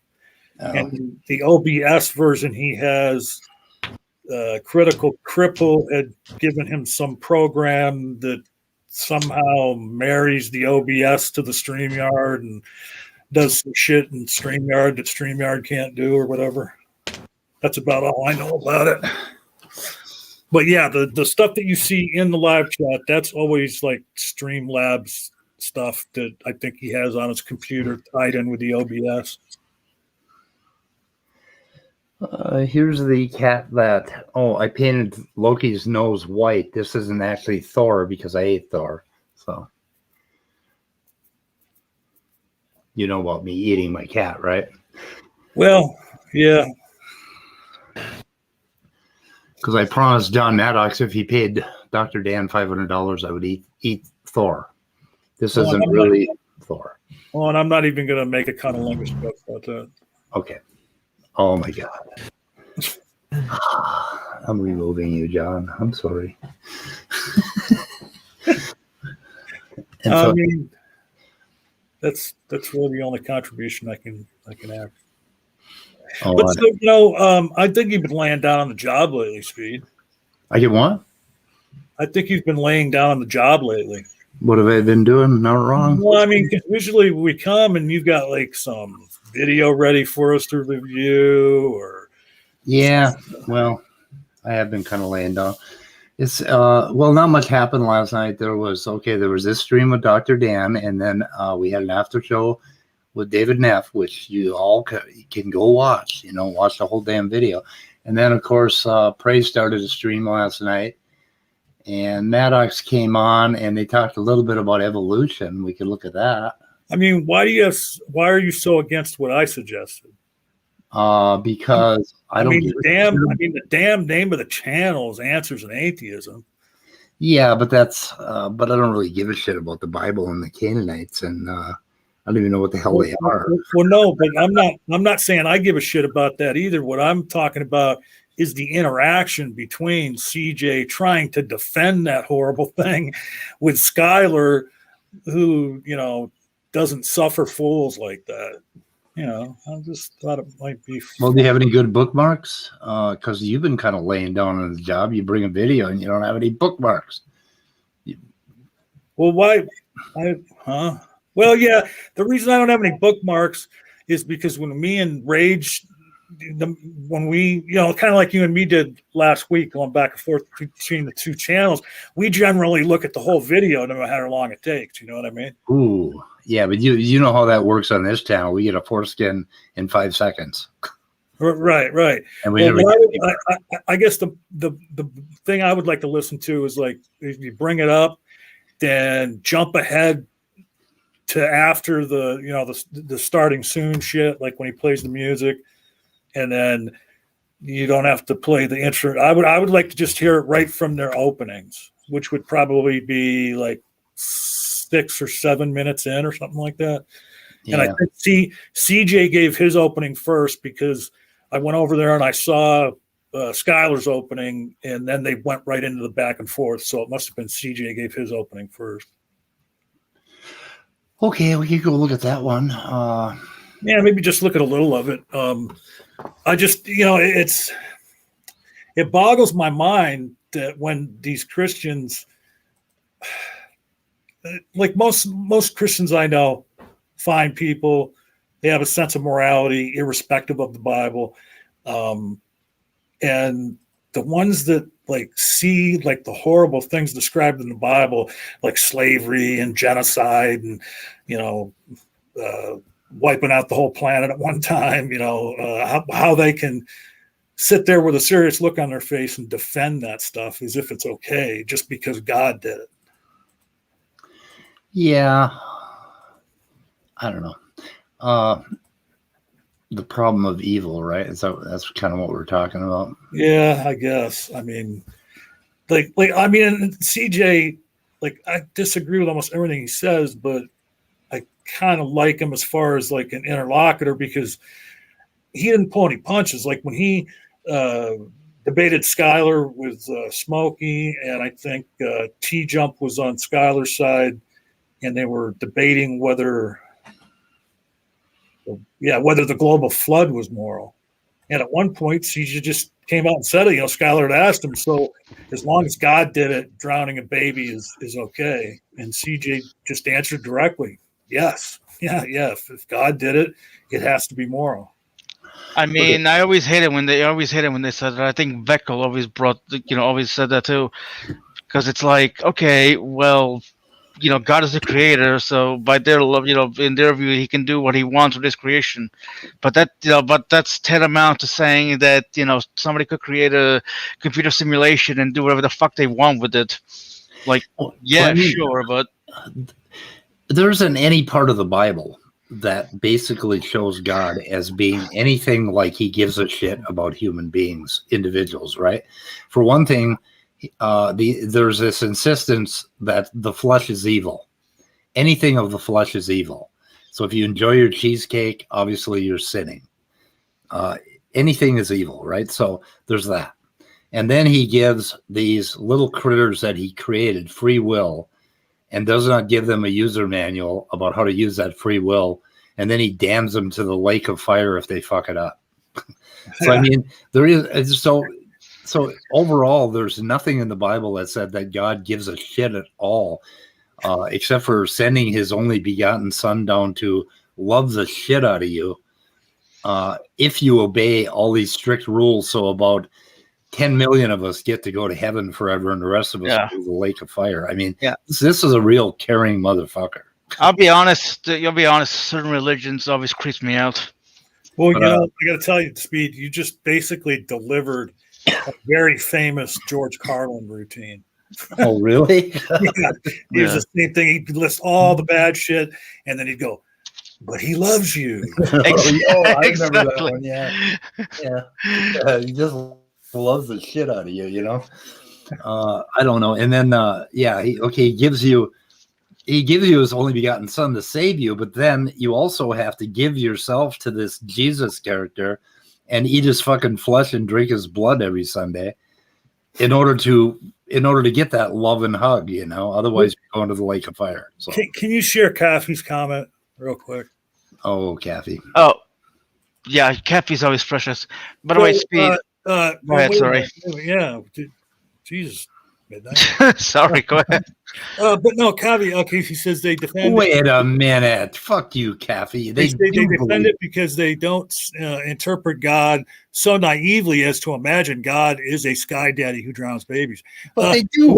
And the OBS version he has, Critical Cripple had given him some program that somehow marries the OBS to the StreamYard and does some shit in StreamYard that StreamYard can't do or whatever. That's about all I know about it. But yeah, the stuff that you see in the live chat, that's always like Streamlabs stuff that I think he has on his computer tied in with the OBS.
Here's the cat that, I painted Loki's nose white. This isn't actually Thor because I ate Thor. So, you know about me eating my cat, right?
Well, yeah.
Because I promised John Maddox if he paid Dr. Dan $500, I would eat Thor. This isn't really Thor.
Well, and I'm not even going to make a cunnilingus joke about that.
Okay. Oh, my God. I'm removing you, John. I'm sorry.
I mean, that's really the only contribution I can have. But so, I think you've been laying down on the job lately, Speed.
I get what?
I think you've been laying down on the job lately.
What have I been doing? Not wrong.
Well, I mean, usually we come and you've got like some video ready for us to review, or
yeah. Well, I have been kind of laying down. It's not much happened last night. There was this stream with Dr. Dan, and then we had an after show with David Neff, which you all can go watch. Watch the whole damn video. And then, of course, Praise started a stream last night. And Maddox came on, and they talked a little bit about evolution. We could look at that.
I mean, why are you so against what I suggested?
Because
the damn name of the channel is Answers in Atheism.
Yeah, but but I don't really give a shit about the Bible and the Canaanites, and I don't even know what the hell they are.
Well, no, but I'm not saying I give a shit about that either. What I'm talking about is the interaction between CJ trying to defend that horrible thing with Skylar, who, doesn't suffer fools like that. I just thought it might be fun.
Well, do you have any good bookmarks? Because you've been kind of laying down on the job. You bring a video and you don't have any bookmarks.
Well, why? Well, yeah, the reason I don't have any bookmarks is because when me and Rage, when we, kind of like you and me did last week, going back and forth between the two channels, we generally look at the whole video no matter how long it takes. You know what I mean?
Ooh, yeah, but you know how that works on this channel. We get a foreskin in 5 seconds.
Right. And I guess the thing I would like to listen to is like, if you bring it up, then jump ahead to after the starting soon shit, like when he plays the music. And then you don't have to play the intro. I would like to just hear it right from their openings, which would probably be like 6 or 7 minutes in or something like that. Yeah. And I think CJ gave his opening first because I went over there and I saw Skylar's opening, and then they went right into the back and forth. So it must have been CJ gave his opening first.
Okay, we could go look at that one.
Yeah, maybe just look at a little of it. I just, it boggles my mind that when these Christians, like most Christians I know, fine people, they have a sense of morality irrespective of the Bible. And the ones that like see like the horrible things described in the Bible, like slavery and genocide and, wiping out the whole planet at one time, how they can sit there with a serious look on their face and defend that stuff as if it's okay just because God did it.
Yeah. I don't know. The problem of evil, right? So that's kind of what we're talking about.
Yeah, I guess. I mean, CJ, I disagree with almost everything he says, but I kind of like him as far as like an interlocutor because he didn't pull any punches. Like when he debated Skylar with Smokey, and I think T-Jump was on Skylar's side, and they were debating whether the global flood was moral. And at one point, CJ just came out and said it. Skylar had asked him, so as long as God did it, drowning a baby is okay. And CJ just answered directly, yes. Yeah. If God did it, it has to be moral.
I mean, I always hate it when they said that. I think Veckel always said that too, because it's like, okay, well, God is the creator, so by their love, in their view, he can do what he wants with his creation. But that's tantamount to saying that somebody could create a computer simulation and do whatever the fuck they want with it. Like, yeah, sure, but
there isn't any part of the Bible that basically shows God as being anything like he gives a shit about human beings, individuals, right? For one thing, there's this insistence that the flesh is evil. Anything of the flesh is evil. So if you enjoy your cheesecake, obviously you're sinning. Anything is evil, right? So there's that. And then he gives these little critters that he created free will and does not give them a user manual about how to use that free will. And then he damns them to the lake of fire if they fuck it up. So, I mean, there is so overall, there's nothing in the Bible that said that God gives a shit at all, except for sending his only begotten son down to love the shit out of you if you obey all these strict rules. So about 10 million of us get to go to heaven forever, and the rest of us go to the lake of fire. I mean, this is a real caring motherfucker.
I'll be honest. Certain religions always creeps me out.
Well, I got to tell you, Speed, you just basically delivered a very famous George Carlin routine.
Oh, really?
Yeah. He was the same thing. He'd list all the bad shit, and then he'd go, but he loves you.
I remember that one. Yeah. He just loves the shit out of you, I don't know. And then he gives you his only begotten son to save you, but then you also have to give yourself to this Jesus character and eat his fucking flesh and drink his blood every Sunday in order to get that love and hug, otherwise you're going to the lake of fire. So
can you share Kathy's comment real quick?
Oh, Kathy.
Oh yeah, Kathy's always precious. By the way, Speed, go ahead, sorry.
Yeah, Jesus, midnight.
Sorry, go ahead.
But no, Kathy. Okay, he says they defend.
Wait a minute, fuck you, Kathy. They
defend it because they don't interpret God so naively as to imagine God is a sky daddy who drowns babies.
But they do.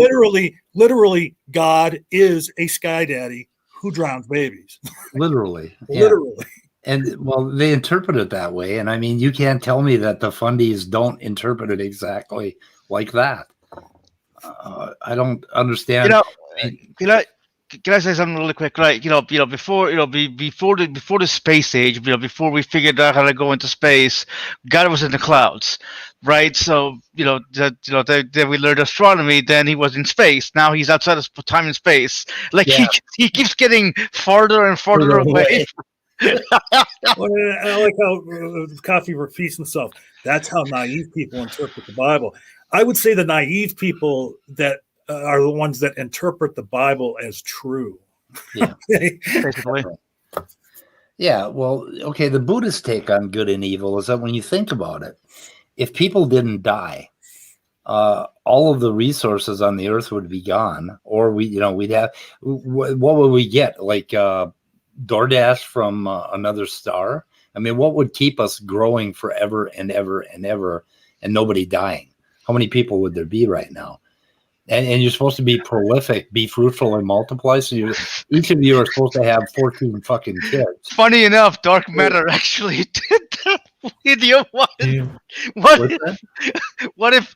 Literally, God is a sky daddy who drowns babies.
Literally.
Literally.
And well, they interpret it that way. And I mean, you can't tell me that the fundies don't interpret it exactly like that. I don't understand.
Can I say something really quick? Like, before the space age, before we figured out how to go into space, God was in the clouds, right? So, then we learned astronomy. Then he was in space. Now he's outside of time and space. Like he keeps getting farther and farther away.
I like how Coffee repeats himself. That's how naive people interpret the Bible. I would say the naive people that are the ones that interpret the Bible as true.
Yeah.
Basically.
Yeah. Well, okay. The Buddhist take on good and evil is that when you think about it, if people didn't die, all of the resources on the earth would be gone, or we'd have, what would we get? Like DoorDash from another star? I mean, what would keep us growing forever and ever and ever and nobody dying? How many people would there be right now? And you're supposed to be prolific, be fruitful, and multiply. So each of you are supposed to have 14 fucking kids.
Funny enough, Dark Matter actually did that video. What if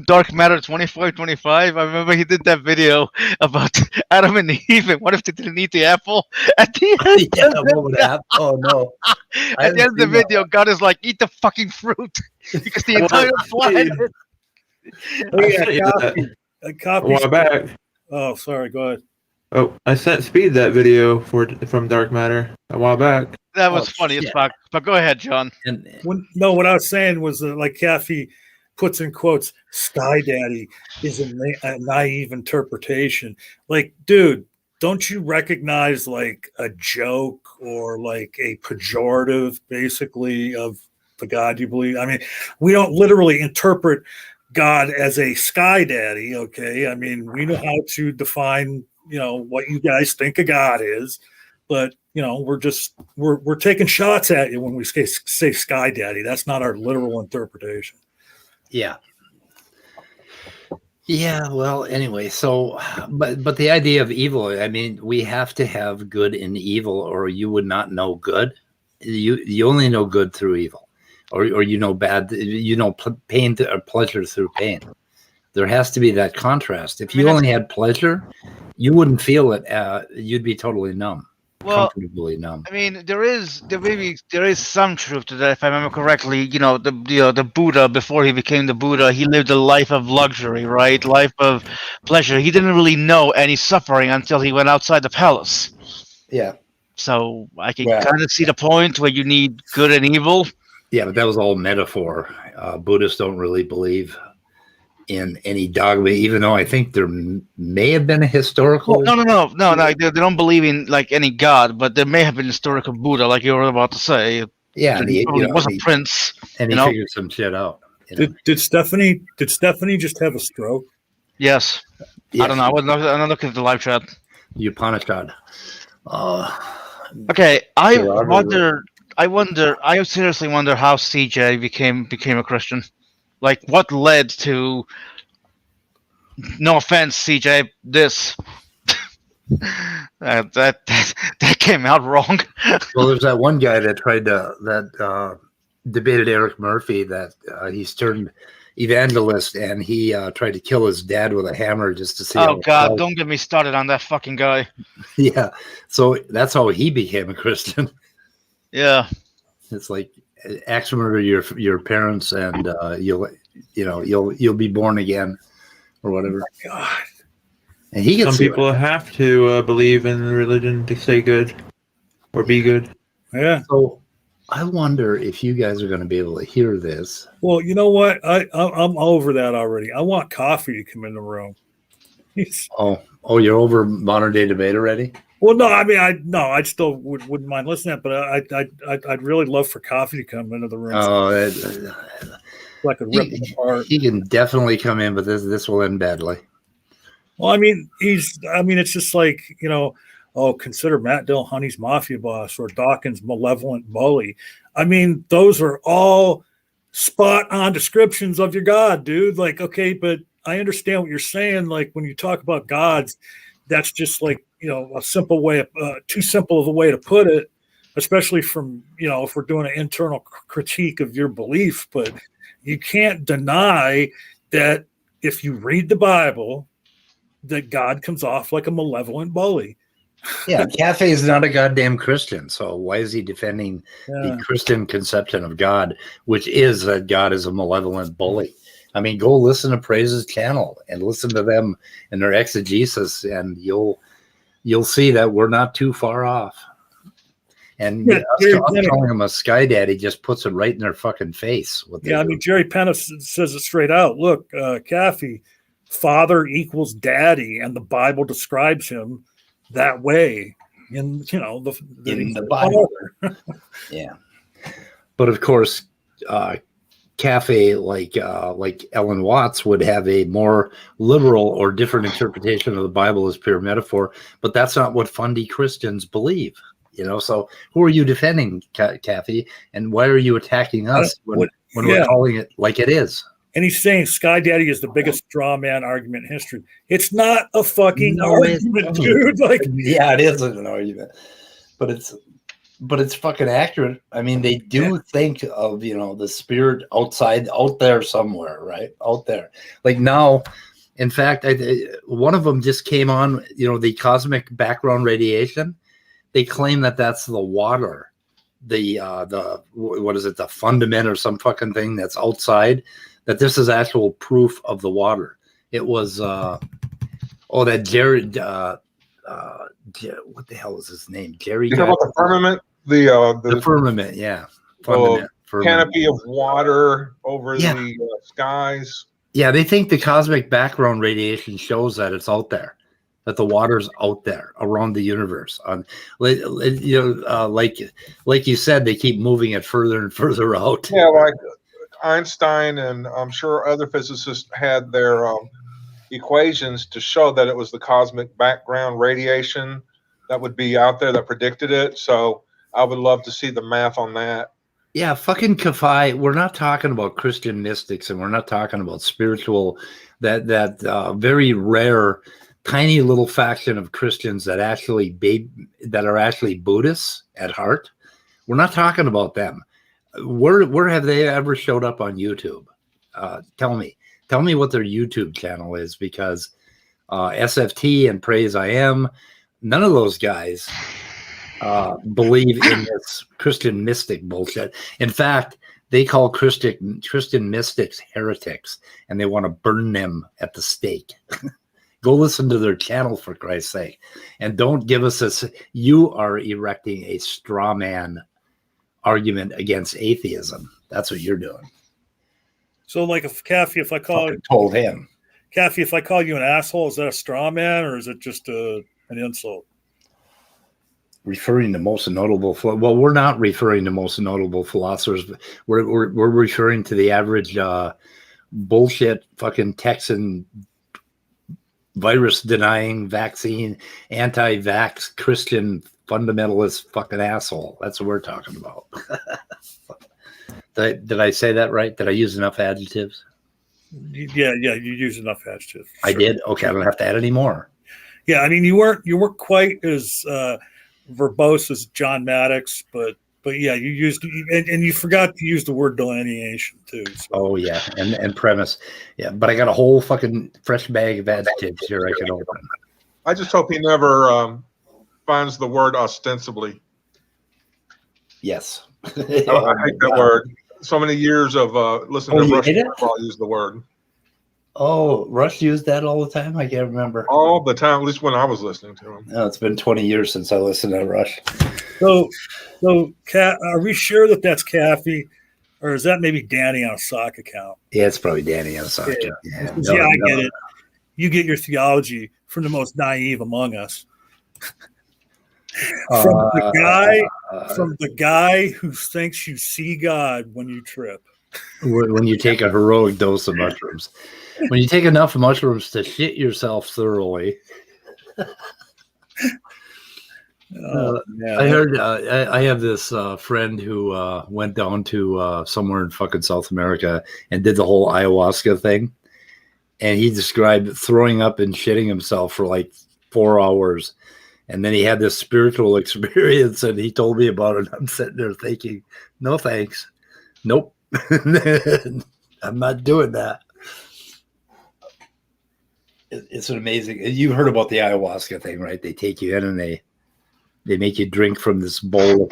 Dark Matter 2525? I remember he did that video about Adam and Eve. And what if they didn't eat the apple at the end?
Yeah, what would happen? Oh no!
At the end of the video, God is like, "Eat the fucking fruit," because the entire planet.
Copy.
A while back.
Oh, sorry. Go ahead.
Oh, I sent Speed that video from Dark Matter a while back.
That was funny as fuck. But go ahead, John.
What I was saying was like Kathy puts in quotes, "Sky Daddy" is a naive interpretation. Like, dude, don't you recognize like a joke or like a pejorative, basically, of of God you believe? I mean, we don't literally interpret God as a sky daddy, okay? I mean, we know how to define, what you guys think a God is, but we're taking shots at you when we say sky daddy. That's not our literal interpretation.
Yeah. Yeah, well, anyway, so but the idea of evil, I mean, we have to have good and evil, or you would not know good. You only know good through evil, or bad, pain or pleasure through pain. There has to be that contrast. If you only had pleasure, you wouldn't feel it. You'd be totally numb.
Well,
comfortably numb.
I mean, there is some truth to that, if I remember correctly. The Buddha, before he became the Buddha, he lived a life of luxury, right? Life of pleasure. He didn't really know any suffering until he went outside the palace.
Yeah.
So I can kind of see the point where you need good and evil.
Yeah, but that was all metaphor. Buddhists don't really believe in any dogma, even though I think there may have been a historical.
No. They don't believe in like any god, but there may have been historical Buddha, like you were about to say.
Yeah, and
he was a prince,
and he figured some shit out.
Did Stephanie just have a stroke?
Yes. I don't know. I'm not looking at the live chat.
Upanishad.
Okay, I seriously wonder how CJ became a Christian. Like, what led to? No offense, CJ. This that came out wrong.
Well, there's that one guy that tried to debated Eric Murphy that he's turned evangelist, and he tried to kill his dad with a hammer just to see.
Oh God! Don't get me started on that fucking guy.
Yeah, so that's how he became a Christian.
Yeah,
it's like axe murder your parents, and you'll be born again, or whatever.
Oh, God.
And he gets
some people have to believe in religion to stay good or be good.
Yeah.
So I wonder if you guys are going to be able to hear this.
Well, you know what? I'm over that already. I want coffee to come in the room.
Oh, you're over modern day debate already?
Well, no, I mean, I still wouldn't mind listening, but I'd really love for coffee to come into the room.
Oh,
so I could rip him apart.
He can definitely come in, but this will end badly.
Well, I mean, it's just like, consider Matt Dillahunty's mafia boss or Dawkins' malevolent bully. I mean, those are all spot on descriptions of your God, dude. Like, okay, but I understand what you're saying. Like, when you talk about gods, that's just like, a simple way of too simple of a way to put it, especially from, if we're doing an internal critique of your belief. But you can't deny that if you read the Bible, that God comes off like a malevolent bully.
Yeah, Cafe is not a goddamn Christian, so why is he defending the Christian conception of God, which is that God is a malevolent bully? I mean, go listen to Praise's channel and listen to them and their exegesis, and you'll see that we're not too far off. And us calling him a sky daddy just puts it right in their fucking face.
I mean, Jerry Penna says it straight out. Look, Cafe, father equals daddy, and the Bible describes him that way in the
Bible. Yeah, but of course, Cafe like Ellen Watts would have a more liberal or different interpretation of the Bible as pure metaphor, but that's not what fundy Christians believe. So who are you defending, Cafe, and why are you attacking us when we're calling it like it is?
And he's saying Sky Daddy is the biggest straw man argument in history. It's not a fucking argument, dude. Like,
yeah, it is an argument, but it's fucking accurate. I mean, they do think of the spirit out there somewhere, right? Out there, like now. In fact, one of them just came on. The cosmic background radiation. They claim that that's the water, the what is it? The fundament or some fucking thing that's outside. That this is actual proof of the water. It was that Jared what the hell is his name? Jerry.
You know about the firmament? The
firmament, yeah.
Firmament. Canopy of water over the skies.
Yeah, they think the cosmic background radiation shows that it's out there. that the water's out there around the universe. Like you said, they keep moving it further and further out.
Yeah, like Einstein and I'm sure other physicists had their equations to show that it was the cosmic background radiation that would be out there that predicted it. So I would love to see the math on that.
Yeah, fucking kafai. We're not talking about Christian mystics, and we're not talking about spiritual, that very rare, tiny little faction of Christians that are actually Buddhists at heart. We're not talking about them. Where have they ever showed up on YouTube? Tell me what their YouTube channel is, because SFT and Praise I Am, none of those guys believe in this Christian mystic bullshit. In fact, they call Christian mystics heretics, and they want to burn them at the stake. Go listen to their channel, for Christ's sake, and don't give us this. You are erecting a straw man argument against atheism. That's what you're doing.
So, like, if I call you an asshole, is that a straw man, or is it just an insult?
Referring to most notable, well, we're not referring to most notable philosophers. We're referring to the average bullshit fucking Texan virus denying, vaccine, anti-vax Christian fundamentalist fucking asshole. That's what we're talking about. Did I say that right? Did I use enough adjectives?
Yeah, you use enough adjectives.
I did. Okay, I don't have to add any more.
Yeah, I mean, you weren't quite as verbose as John Maddox, but yeah, you used and you forgot to use the word delineation too. So.
Oh yeah, and premise. Yeah, but I got a whole fucking fresh bag of adjectives here I can open.
I just hope he never finds the word ostensibly.
Yes.
I hate that word. So many years of listening to Rush Limbaugh use the word.
Oh, Rush used that all the time? I can't remember.
All the time, at least when I was listening to him.
No, it's been 20 years since I listened to Rush.
So, are we sure that that's Kathy, or is that maybe Danny on a sock account?
Yeah, it's probably Danny on a sock account.
Yeah, I get it. You get your theology from the most naive among us. From the guy who thinks you see God when you trip.
When you take a heroic dose of mushrooms. When you take enough mushrooms to shit yourself thoroughly. I heard I have this friend who went down to somewhere in fucking South America and did the whole ayahuasca thing. And he described throwing up and shitting himself for like 4 hours. And then he had this spiritual experience, and he told me about it. I'm sitting there thinking, no thanks. Nope. I'm not doing that. It's an amazing. You heard about the ayahuasca thing, right? They take you in and they make you drink from this bowl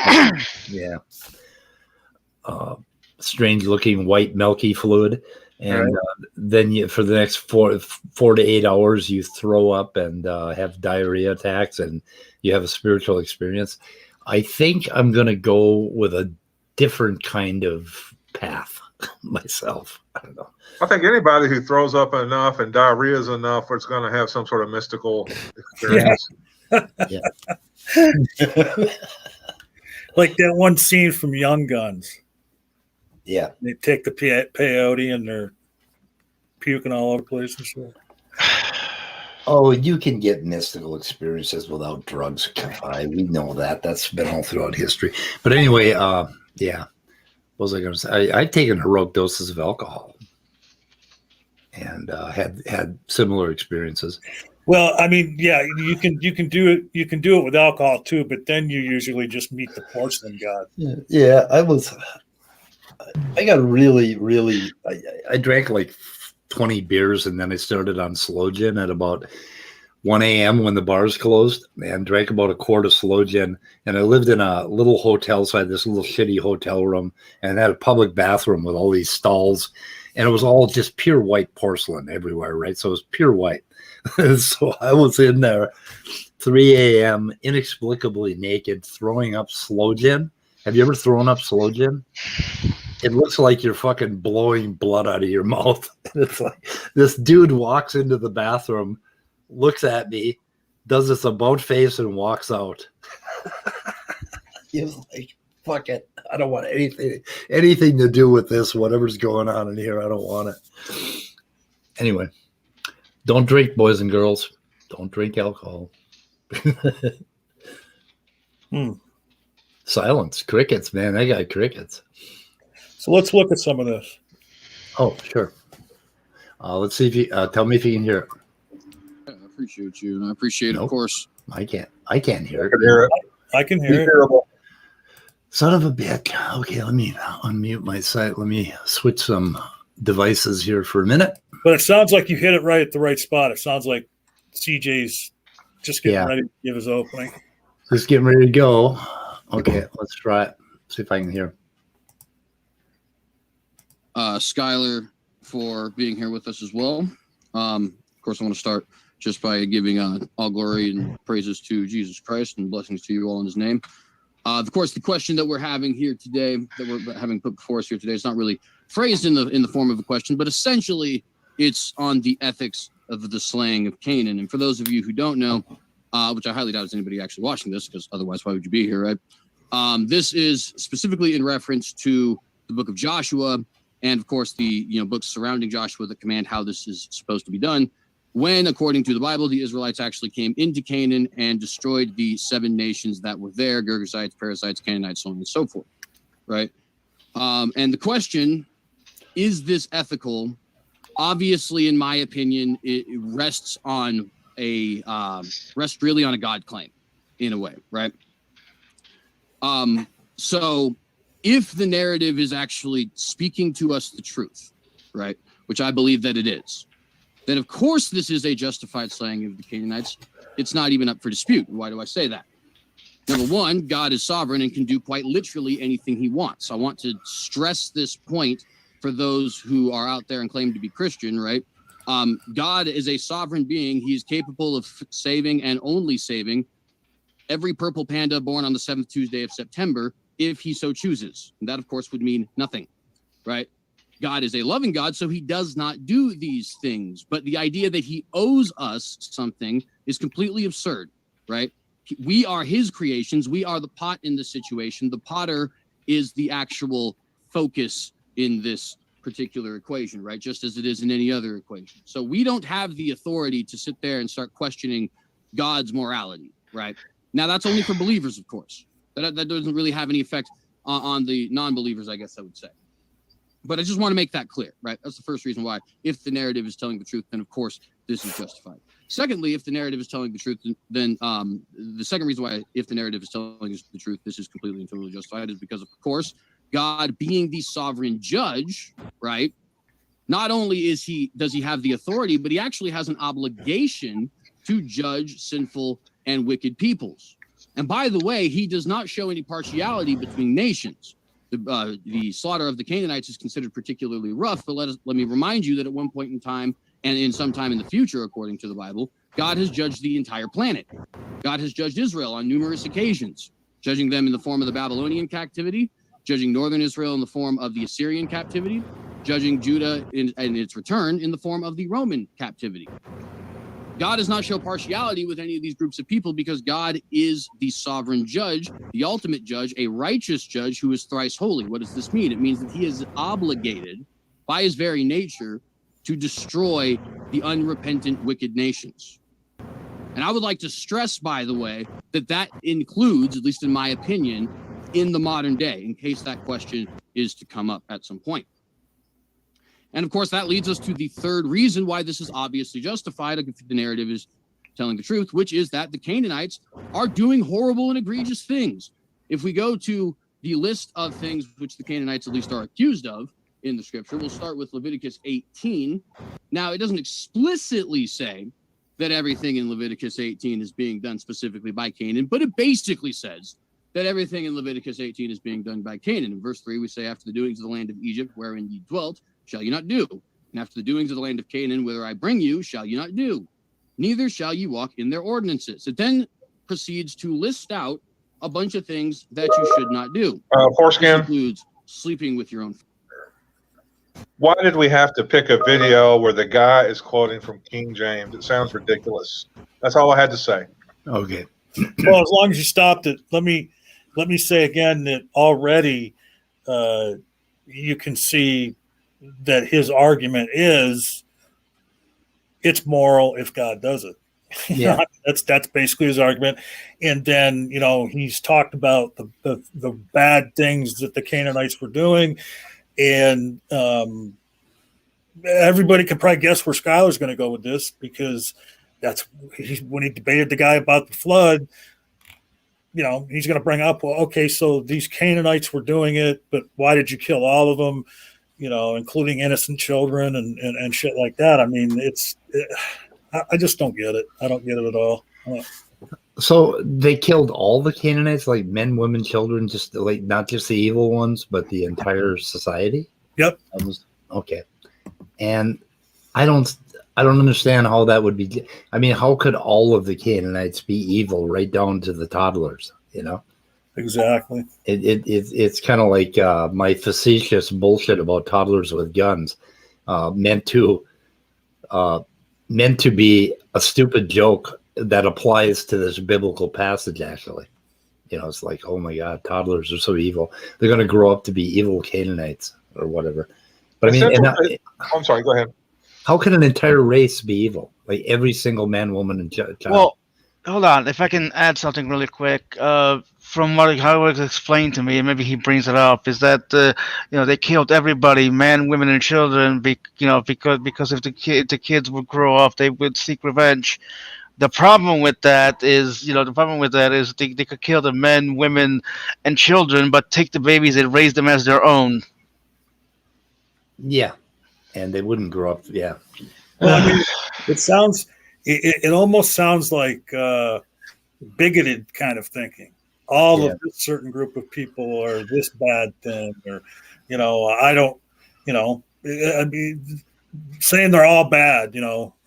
of strange looking white milky fluid. And then for the next 4 to 8 hours, you throw up and have diarrhea attacks, and you have a spiritual experience. I think I'm going to go with a different kind of path myself. I don't know.
I think anybody who throws up enough and diarrhea is enough, it's going to have some sort of mystical experience.
Yeah.
Like that one scene from Young Guns.
Yeah.
They take the peyote and they're puking all over the place and stuff.
Oh, you can get mystical experiences without drugs. We know that. That's been all throughout history. But anyway, yeah. What was I going to say? I've taken heroic doses of alcohol and had similar experiences.
Well, I mean, yeah, you can do it. You can do it with alcohol too, but then you usually just meet the porcelain god.
Yeah, I got really. I drank like 20 beers, and then I started on slow gin at about 1 a.m. when the bars closed, and drank about a quart of slow gin. And I lived in a little hotel, so I had this little shitty hotel room, and had a public bathroom with all these stalls, and it was all just pure white porcelain everywhere, right? So it was pure white. So I was in there 3 a.m. inexplicably naked, throwing up slow gin. Have you ever thrown up slow gin? It looks like you're fucking blowing blood out of your mouth. And it's like this dude walks into the bathroom, looks at me, does this about face and walks out. He was like, fuck it. I don't want anything to do with this, whatever's going on in here. I don't want it. Anyway, don't drink, boys and girls. Don't drink alcohol. Silence. Crickets, man. I got crickets.
So let's look at some of this.
Oh, sure. Let's see if you tell me if you can hear it.
I appreciate you, and I appreciate,
Nope.
of course.
I can't hear it.
I can hear it.
Son of a bitch. Okay, let me unmute my site. Let me switch some devices here for a minute.
But it sounds like you hit it right at the right spot. It sounds like CJ's just getting ready to give his opening.
Just getting ready to go. Okay, let's try it. See if I can hear.
Skylar, for being here with us as well. Of course, I want to start just by giving all glory and praises to Jesus Christ and blessings to you all in his name. Of course, the question that we're having here today, that we're having put before us here today, is not really phrased in the form of a question, but essentially it's on the ethics of the slaying of Canaan. And for those of you who don't know, which I highly doubt is anybody actually watching this, because otherwise, why would you be here, right? This is specifically in reference to the book of Joshua, and of course the books surrounding Joshua that command how this is supposed to be done. When, according to the Bible, the Israelites actually came into Canaan and destroyed the 7 nations that were there: Girgashites, Perizzites, Canaanites, so on and so forth, right? And the question, is this ethical? Obviously, in my opinion, it rests on rests really on a God claim, in a way, right? So if the narrative is actually speaking to us the truth, right, which I believe that it is, then of course this is a justified slaying of the Canaanites. It's not even up for dispute. Why do I say that? Number one, God is sovereign and can do quite literally anything he wants. I want to stress this point for those who are out there and claim to be Christian, right? God is a sovereign being. He's capable of saving and only saving every purple panda born on the 7th Tuesday of September if he so chooses. And that, of course, would mean nothing, right? God is a loving God, so he does not do these things. But the idea that he owes us something is completely absurd, right? We are his creations. We are the pot in this situation. The potter is the actual focus in this particular equation, right? Just as it is in any other equation. So we don't have the authority to sit there and start questioning God's morality, right? Now, that's only for believers, of course. That doesn't really have any effect on the non-believers, I guess I would say. But I just want to make that clear, right? That's the first reason why. If the narrative is telling the truth, then of course this is justified. Secondly, if the narrative is telling the truth, then the second reason why, if the narrative is telling us the truth, this is completely and totally justified, is because, of course, God being the sovereign judge, right? Not only does he have the authority, but he actually has an obligation to judge sinful and wicked peoples. And by the way, he does not show any partiality between nations. The slaughter of the Canaanites is considered particularly rough, but let me remind you that at one point in time, and in some time in the future, according to the Bible, God has judged the entire planet. God has judged Israel on numerous occasions, judging them in the form of the Babylonian captivity, judging northern Israel in the form of the Assyrian captivity, judging Judah in its return in the form of the Roman captivity. God does not show partiality with any of these groups of people because God is the sovereign judge, the ultimate judge, a righteous judge who is thrice holy. What does this mean? It means that he is obligated by his very nature to destroy the unrepentant wicked nations. And I would like to stress, by the way, that includes, at least in my opinion, in the modern day, in case that question is to come up at some point. And of course, that leads us to the third reason why this is obviously justified if the narrative is telling the truth, which is that the Canaanites are doing horrible and egregious things. If we go to the list of things which the Canaanites at least are accused of in the scripture, we'll start with Leviticus 18. Now, it doesn't explicitly say that everything in Leviticus 18 is being done specifically by Canaan, but it basically says that everything in Leviticus 18 is being done by Canaan. In verse 3, we say, after the doings of the land of Egypt, wherein ye dwelt, shall you not do. And after the doings of the land of Canaan, whither I bring you, shall you not do. Neither shall you walk in their ordinances. It then proceeds to list out a bunch of things that you should not do.
Foreskin.
This includes sleeping with your own.
Why did we have to pick a video where the guy is quoting from King James? It sounds ridiculous. That's all I had to say.
Okay.
Well, as long as you stopped it, let me say again that already you can see that his argument is it's moral if God does it.
Yeah.
That's basically his argument. And then, he's talked about the bad things that the Canaanites were doing. And everybody can probably guess where Skylar's going to go with this, because when he debated the guy about the flood, he's going to bring up, well, okay, so these Canaanites were doing it, but why did you kill all of them, including innocent children and shit like that? I mean, I just don't get it. I don't get it at all.
So they killed all the Canaanites, like men, women, children, just like not just the evil ones, but the entire society?
Yep.
Okay. And I don't understand how that would be. I mean, how could all of the Canaanites be evil right down to the toddlers,
Exactly.
It's kind of like my facetious bullshit about toddlers with guns, meant to be a stupid joke that applies to this biblical passage. Actually, it's like, oh my God, toddlers are so evil. They're going to grow up to be evil Canaanites or whatever. But I mean,
I'm sorry. Go ahead.
How can an entire race be evil? Like every single man, woman, and child?
Well, hold on. If I can add something really quick, from how it was explained to me, and maybe he brings it up, is that they killed everybody, men, women, and children, because if the kids would grow up, they would seek revenge. The problem with that is, they could kill the men, women, and children, but take the babies and raise them as their own.
Yeah, and they wouldn't grow up. Yeah.
Well, I mean, it almost sounds like bigoted kind of thinking. All of this certain group of people are this bad thing, or I don't, I mean, saying they're all bad.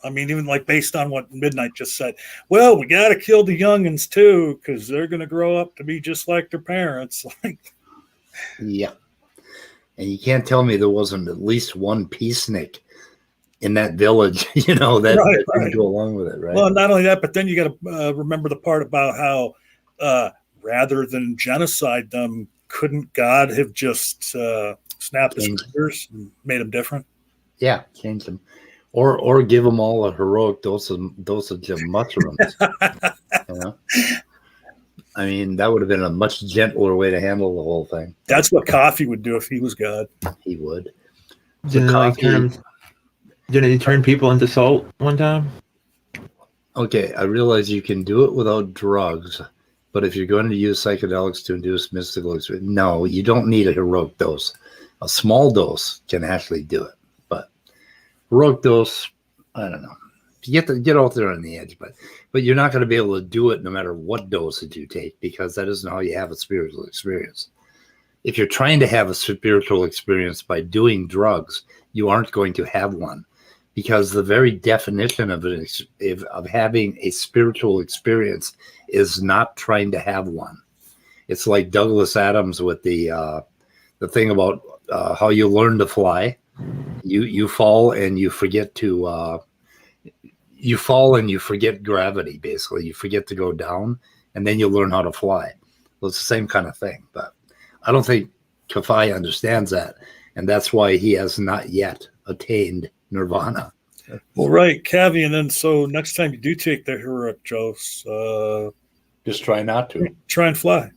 I mean, even like based on what Midnight just said. Well, we got to kill the youngins too, because they're going to grow up to be just like their parents.
Yeah. And you can't tell me there wasn't at least one peacenik in that village, that didn't go along with it, right?
Well, not only that, but then you got to remember the part about how rather than genocide them, couldn't God have just snapped his fingers and made them different?
Yeah, change them. Or give them all a heroic dosage of mushrooms. I mean, that would have been a much gentler way to handle the whole thing.
That's what Coffee would do if he was God.
He would.
Didn't he turn people into salt one time?
Okay, I realize you can do it without drugs, but if you're going to use psychedelics to induce mystical experience, no, you don't need a heroic dose. A small dose can actually do it, but heroic dose, I don't know. You get out there on the edge, but you're not going to be able to do it no matter what dosage you take, because that isn't how you have a spiritual experience. If you're trying to have a spiritual experience by doing drugs, you aren't going to have one, because the very definition of having a spiritual experience is not trying to have one. It's like Douglas Adams with the thing about how you learn to fly. You fall and you forget to. You fall and you forget gravity, basically. You forget to go down, and then you learn how to fly. Well, it's the same kind of thing, but I don't think Kafai understands that, and that's why he has not yet attained nirvana.
Well, right, Cavi, and then so next time you do take the heroic dose,
just try not to.
Try and fly.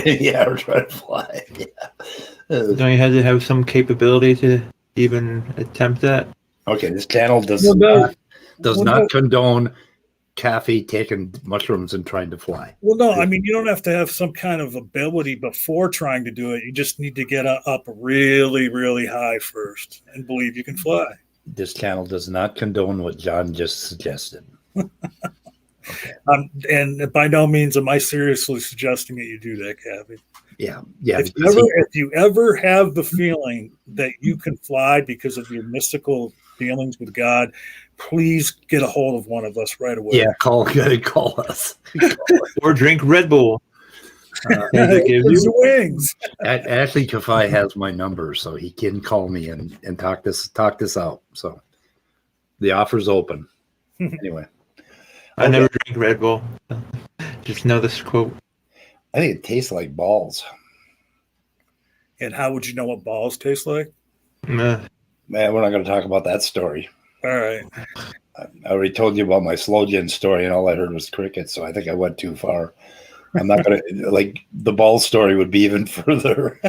Yeah, or try to fly. Yeah.
Don't you have to have some capability to even attempt that?
Okay, this channel does not condone Kathy taking mushrooms and trying to fly.
Well, no, I mean, you don't have to have some kind of ability before trying to do it. You just need to get up really, really high first and believe you can fly.
This channel does not condone what John just suggested.
Okay. And by no means am I seriously suggesting that you do that, Kathy.
Yeah.
If you ever have the feeling that you can fly because of your mystical dealings with God, please get a hold of one of us right away.
Yeah, call us.
Or drink Red Bull. Give
There's
you-
wings.
Ashley Kafai has my number, so he can call me and talk this out. So the offer's open. Anyway,
I never drink Red Bull. Just know this quote.
I think it tastes like balls.
And how would you know what balls taste like?
Meh.
Man, we're not going to talk about that story.
All right.
I already told you about my slow gin story, and all I heard was crickets, so I think I went too far. I'm not going to, like, the ball story would be even further.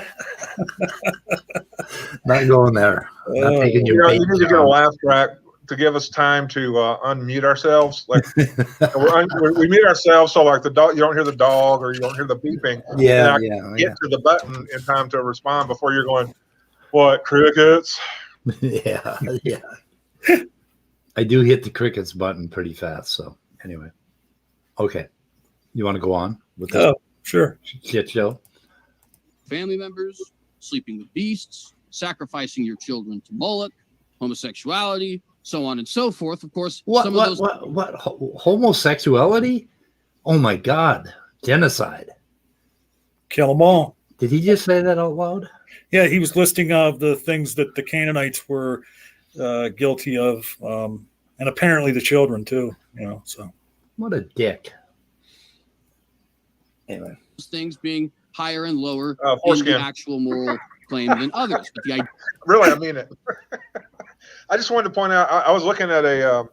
Not going there. Not taking
You
your
know,
bait,
you need to get a
John.
laugh track to give us time to unmute ourselves. Like we mute ourselves, so like the dog, you don't hear the dog or you don't hear the beeping.
Yeah,
and
yeah,
get to the button in time to respond before you're going, what, crickets?
yeah, yeah. I do hit the crickets button pretty fast. So anyway, okay, you want to go on with this
Oh, sure.
shit show?
Family members, sleeping with beasts, sacrificing your children to Moloch, homosexuality, so on and so forth. Of course, some of those.
What? Homosexuality? Oh my God! Genocide!
Kill them all.
Did he just say that out loud?
Yeah, he was listing of the things that the Canaanites were guilty of, and apparently the children too. You know, so
What a dick! Anyway,
things being higher and lower in the
Foreskin.
actual moral claim than others. But the idea
Really, I mean it. I just wanted to point out, I was looking at a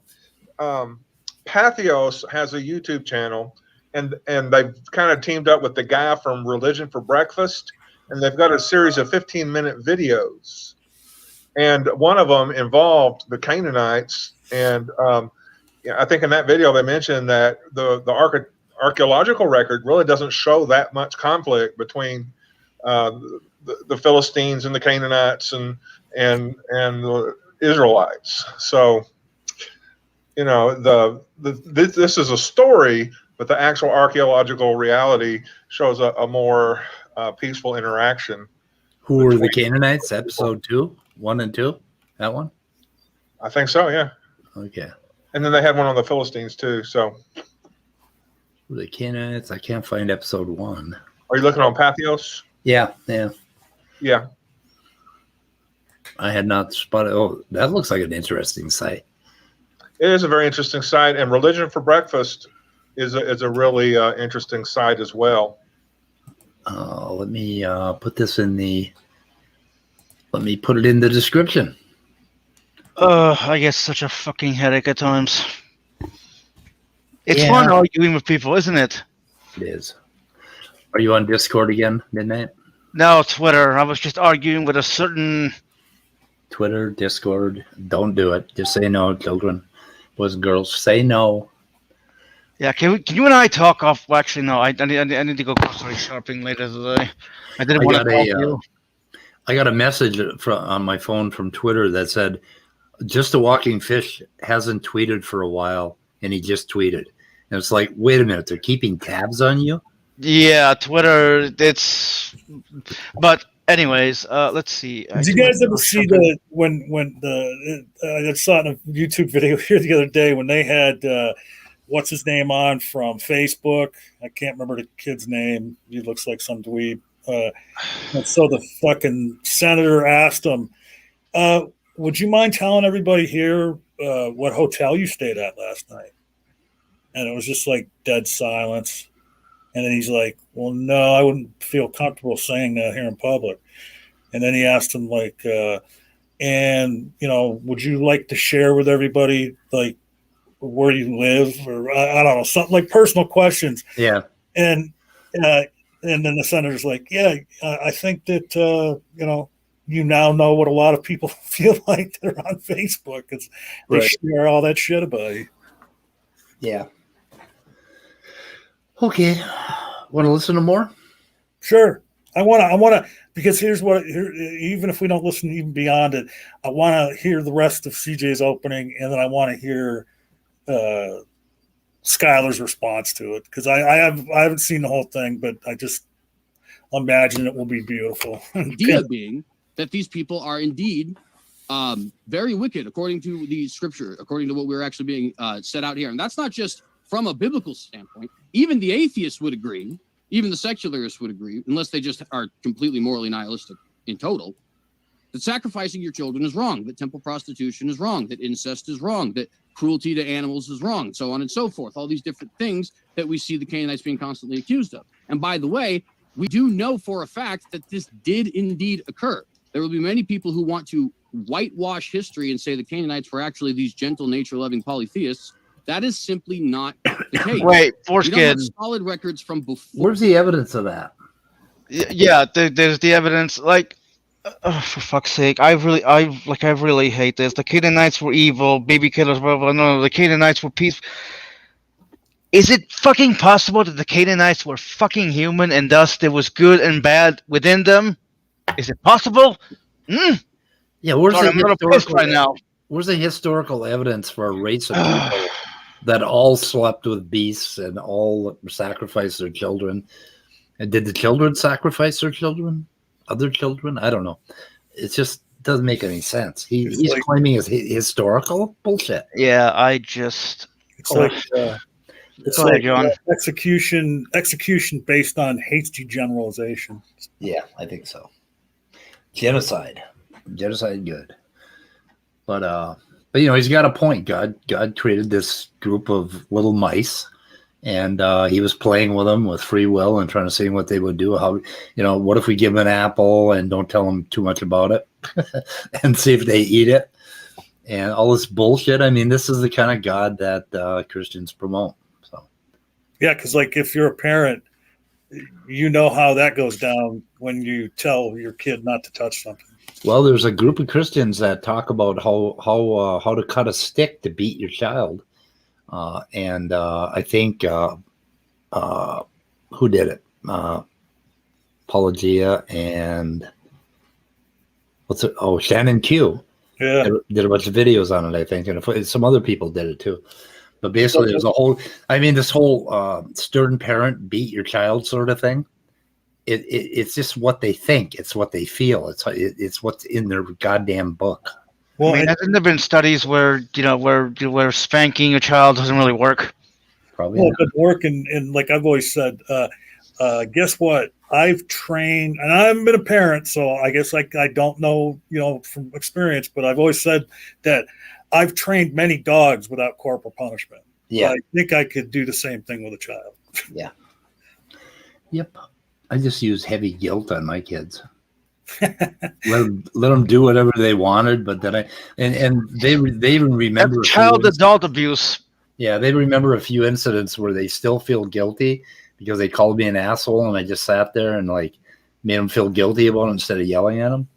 Patheos has a YouTube channel, and they've kind of teamed up with the guy from Religion for Breakfast, and they've got a series of 15-minute videos. And one of them involved the Canaanites, and I think in that video they mentioned that the archaeological record really doesn't show that much conflict between the Philistines and the Canaanites and the Israelites. So, you know, this is a story, but the actual archaeological reality shows a more peaceful interaction.
who were the Canaanites? Episode 2, 1 and 2. That one.
I think so, yeah.
Okay.
And then they had one on the Philistines too. So,
The Canaanites. I can't find episode 1.
are you looking on Patheos?
Yeah.
Yeah.
I had not spotted. Oh, that looks like an interesting site.
It is a very interesting site, and Religion for Breakfast is a really interesting site as well.
Let me put this in the. Let me put it in the description.
I get such a fucking headache at times. It's
Yeah.
fun arguing with people, isn't it?
It is. Are you on Discord again, Midnight?
No, Twitter. I was just arguing with a certain.
Twitter, Discord. Don't do it. Just say no, children, boys and girls. Say no.
Yeah, can you and I talk off? Well, actually, no. I need to go grocery shopping later today. I didn't want to call you.
I got a message on my phone from Twitter that said, "Just a Walking Fish hasn't tweeted for a while, and he just tweeted." And it's like, wait a minute, they're keeping tabs on you?
Yeah, Twitter. But anyways, let's see.
Did you guys ever see I saw it in a YouTube video here the other day when they had what's his name on from Facebook? I can't remember the kid's name. He looks like some dweeb. And so the fucking senator asked him, would you mind telling everybody here what hotel you stayed at last night? And it was just like dead silence. And then he's like, well, no, I wouldn't feel comfortable saying that here in public. And then he asked him, like, and, you know, would you like to share with everybody, like, where you live? Or, I don't know, something like personal questions.
Yeah.
And then the senator's like, yeah, I think that, you know, you now know what a lot of people feel like they're on Facebook because they share all that shit about you.
Yeah. Okay. Want to listen to more?
Sure. I want to, because even if we don't listen even beyond it, I want to hear the rest of CJ's opening, and then I want to hear Skylar's response to it, because I haven't seen the whole thing, but I just imagine it will be beautiful.
idea being that these people are indeed very wicked, according to the scripture, according to what we're actually being set out here. And that's not just from a biblical standpoint. Even the atheists would agree even the secularists would agree, unless they just are completely morally nihilistic in total, that sacrificing your children is wrong, that temple prostitution is wrong, that incest is wrong, that cruelty to animals is wrong, so on and so forth. All these different things that we see the Canaanites being constantly accused of. And by the way, we do know for a fact that this did indeed occur. There will be many people who want to whitewash history and say the Canaanites were actually these gentle, nature-loving polytheists. That is simply not the case.
Wait,
We don't have
foreskin.
solid records from before.
Where's the evidence of that?
Yeah, there's the evidence. Like, for fuck's sake, I really hate this. The Canaanites were evil, baby killers, blah blah. No, the Canaanites were peaceful. Is it fucking possible that the Canaanites were fucking human and thus there was good and bad within them? Is it possible?
Yeah, where's
Sorry, I'm a little pissed
historical,
right now.
where's the historical evidence for a race of people that all slept with beasts and all sacrificed their children? And did the children sacrifice their children? Other children? I don't know. It just doesn't make any sense. He's
like,
claiming it's historical bullshit.
Yeah, I just.
It's like
It's like John.
Execution based on hasty generalization.
Yeah, I think so. Genocide, good. But you know, he's got a point. God created this group of little mice, and he was playing with them with free will and trying to see what they would do. How, you know, what if we give them an apple and don't tell them too much about it, and see if they eat it, and all this bullshit. I mean, this is the kind of God that Christians promote. So
Yeah, because like if you're a parent, you know how that goes down when you tell your kid not to touch something.
well, there's a group of Christians that talk about how to cut a stick to beat your child. And I think who did it? Apologia and what's it? Oh, Shannon Q.
Yeah,
Did a bunch of videos on it, I think, and some other people did it too. But basically, there's a whole. I mean, this whole stern parent beat your child sort of thing. It's just what they think. It's what they feel. It's what's in their goddamn book.
well,
I mean, hasn't there been studies where where spanking a child doesn't really work?
Probably.
well, good work, and like I've always said, guess what? I've trained, and I haven't been a parent, so I guess I don't know, from experience, but I've always said that I've trained many dogs without corporal punishment.
Yeah.
I think I could do the same thing with a child.
Yeah. Yep. I just use heavy guilt on my kids. let them do whatever they wanted, but then they even remember
That's child adult abuse.
Yeah, they remember a few incidents where they still feel guilty because they called me an asshole, and I just sat there and like made them feel guilty about it instead of yelling at them.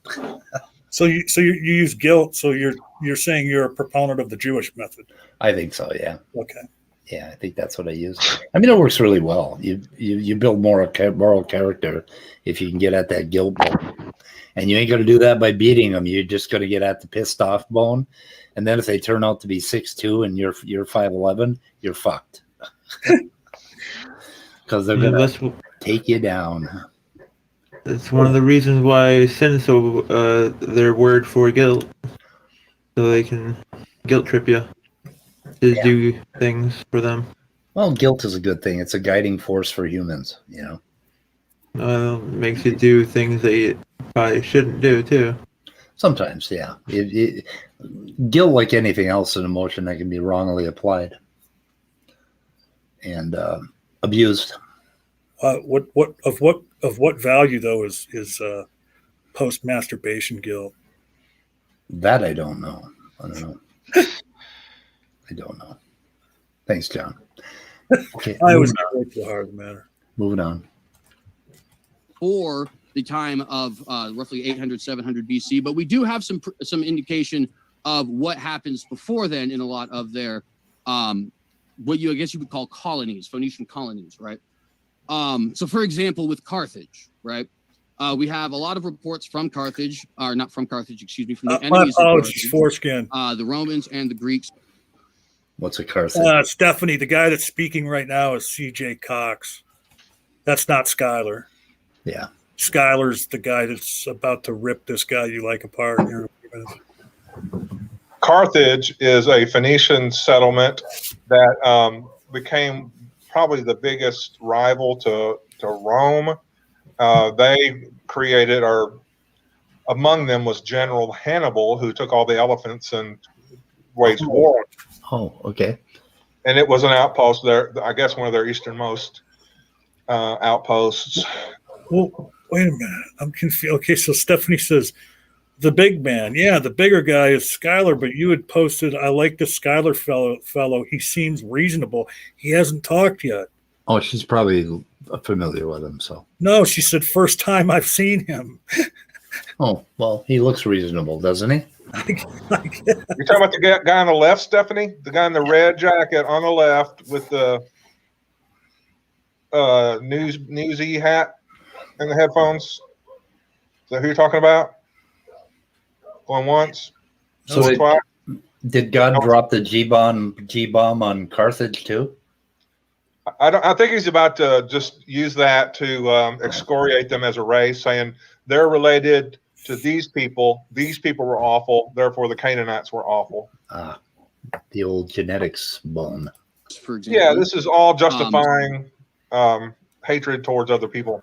So you use guilt. So you're saying you're a proponent of the Jewish method.
I think so. Yeah.
Okay.
Yeah, I think that's what I use. I mean, it works really well. You build moral character if you can get at that guilt bone, and you ain't going to do that by beating them. You're just going to get at the pissed off bone, and then if they turn out to be 6'2" and you're 5'11", you're fucked because they're going to take you down.
That's one of the reasons why sin's so their word for guilt, so they can guilt trip you to do things for them.
Well, guilt is a good thing. It's a guiding force for humans,
Makes you do things that you probably shouldn't do too.
Sometimes, yeah. Guilt, like anything else, an emotion that can be wrongly applied and abused.
What value though is post masturbation guilt?
That I don't know. I don't know. Thanks, John. Okay,
I always get way too hard of the matter.
moving on.
For the time of roughly 800, 700 BC, but we do have some indication of what happens before then in a lot of their what I guess you would call colonies, Phoenician colonies, right? So, for example, with Carthage, right? We have a lot of reports from Carthage, or not from Carthage, excuse me, from the enemies of Carthage,
foreskin.
the Romans and the Greeks.
What's a Carthage?
Stephanie, the guy that's speaking right now is C.J. Cox. That's not Skylar.
Yeah.
Skylar's the guy that's about to rip this guy you like apart.
Carthage is a Phoenician settlement that became probably the biggest rival to to Rome. They created, or among them was General Hannibal, who took all the elephants and waged war.
Oh, okay.
And it was an outpost there, I guess one of their easternmost outposts.
Well, wait a minute. I'm confused. Okay, so Stephanie says the big man. Yeah, the bigger guy is Skylar, but you had posted, I like the Skylar fellow. He seems reasonable. He hasn't talked yet.
Oh, she's probably familiar with him, so.
No, she said, first time I've seen him.
Oh, well, he looks reasonable, doesn't he?
You're talking about the guy on the left, Stephanie? The guy in the red jacket on the left with the newsy hat and the headphones? Is that who you're talking about? Going once?
So
twice?
did God drop the G-bomb on Carthage too?
I think he's about to just use that to excoriate them as a race, saying they're related to these people. These people were awful. Therefore, the Canaanites were awful.
The old genetics bone.
For example,
Yeah, this is all justifying hatred towards other people.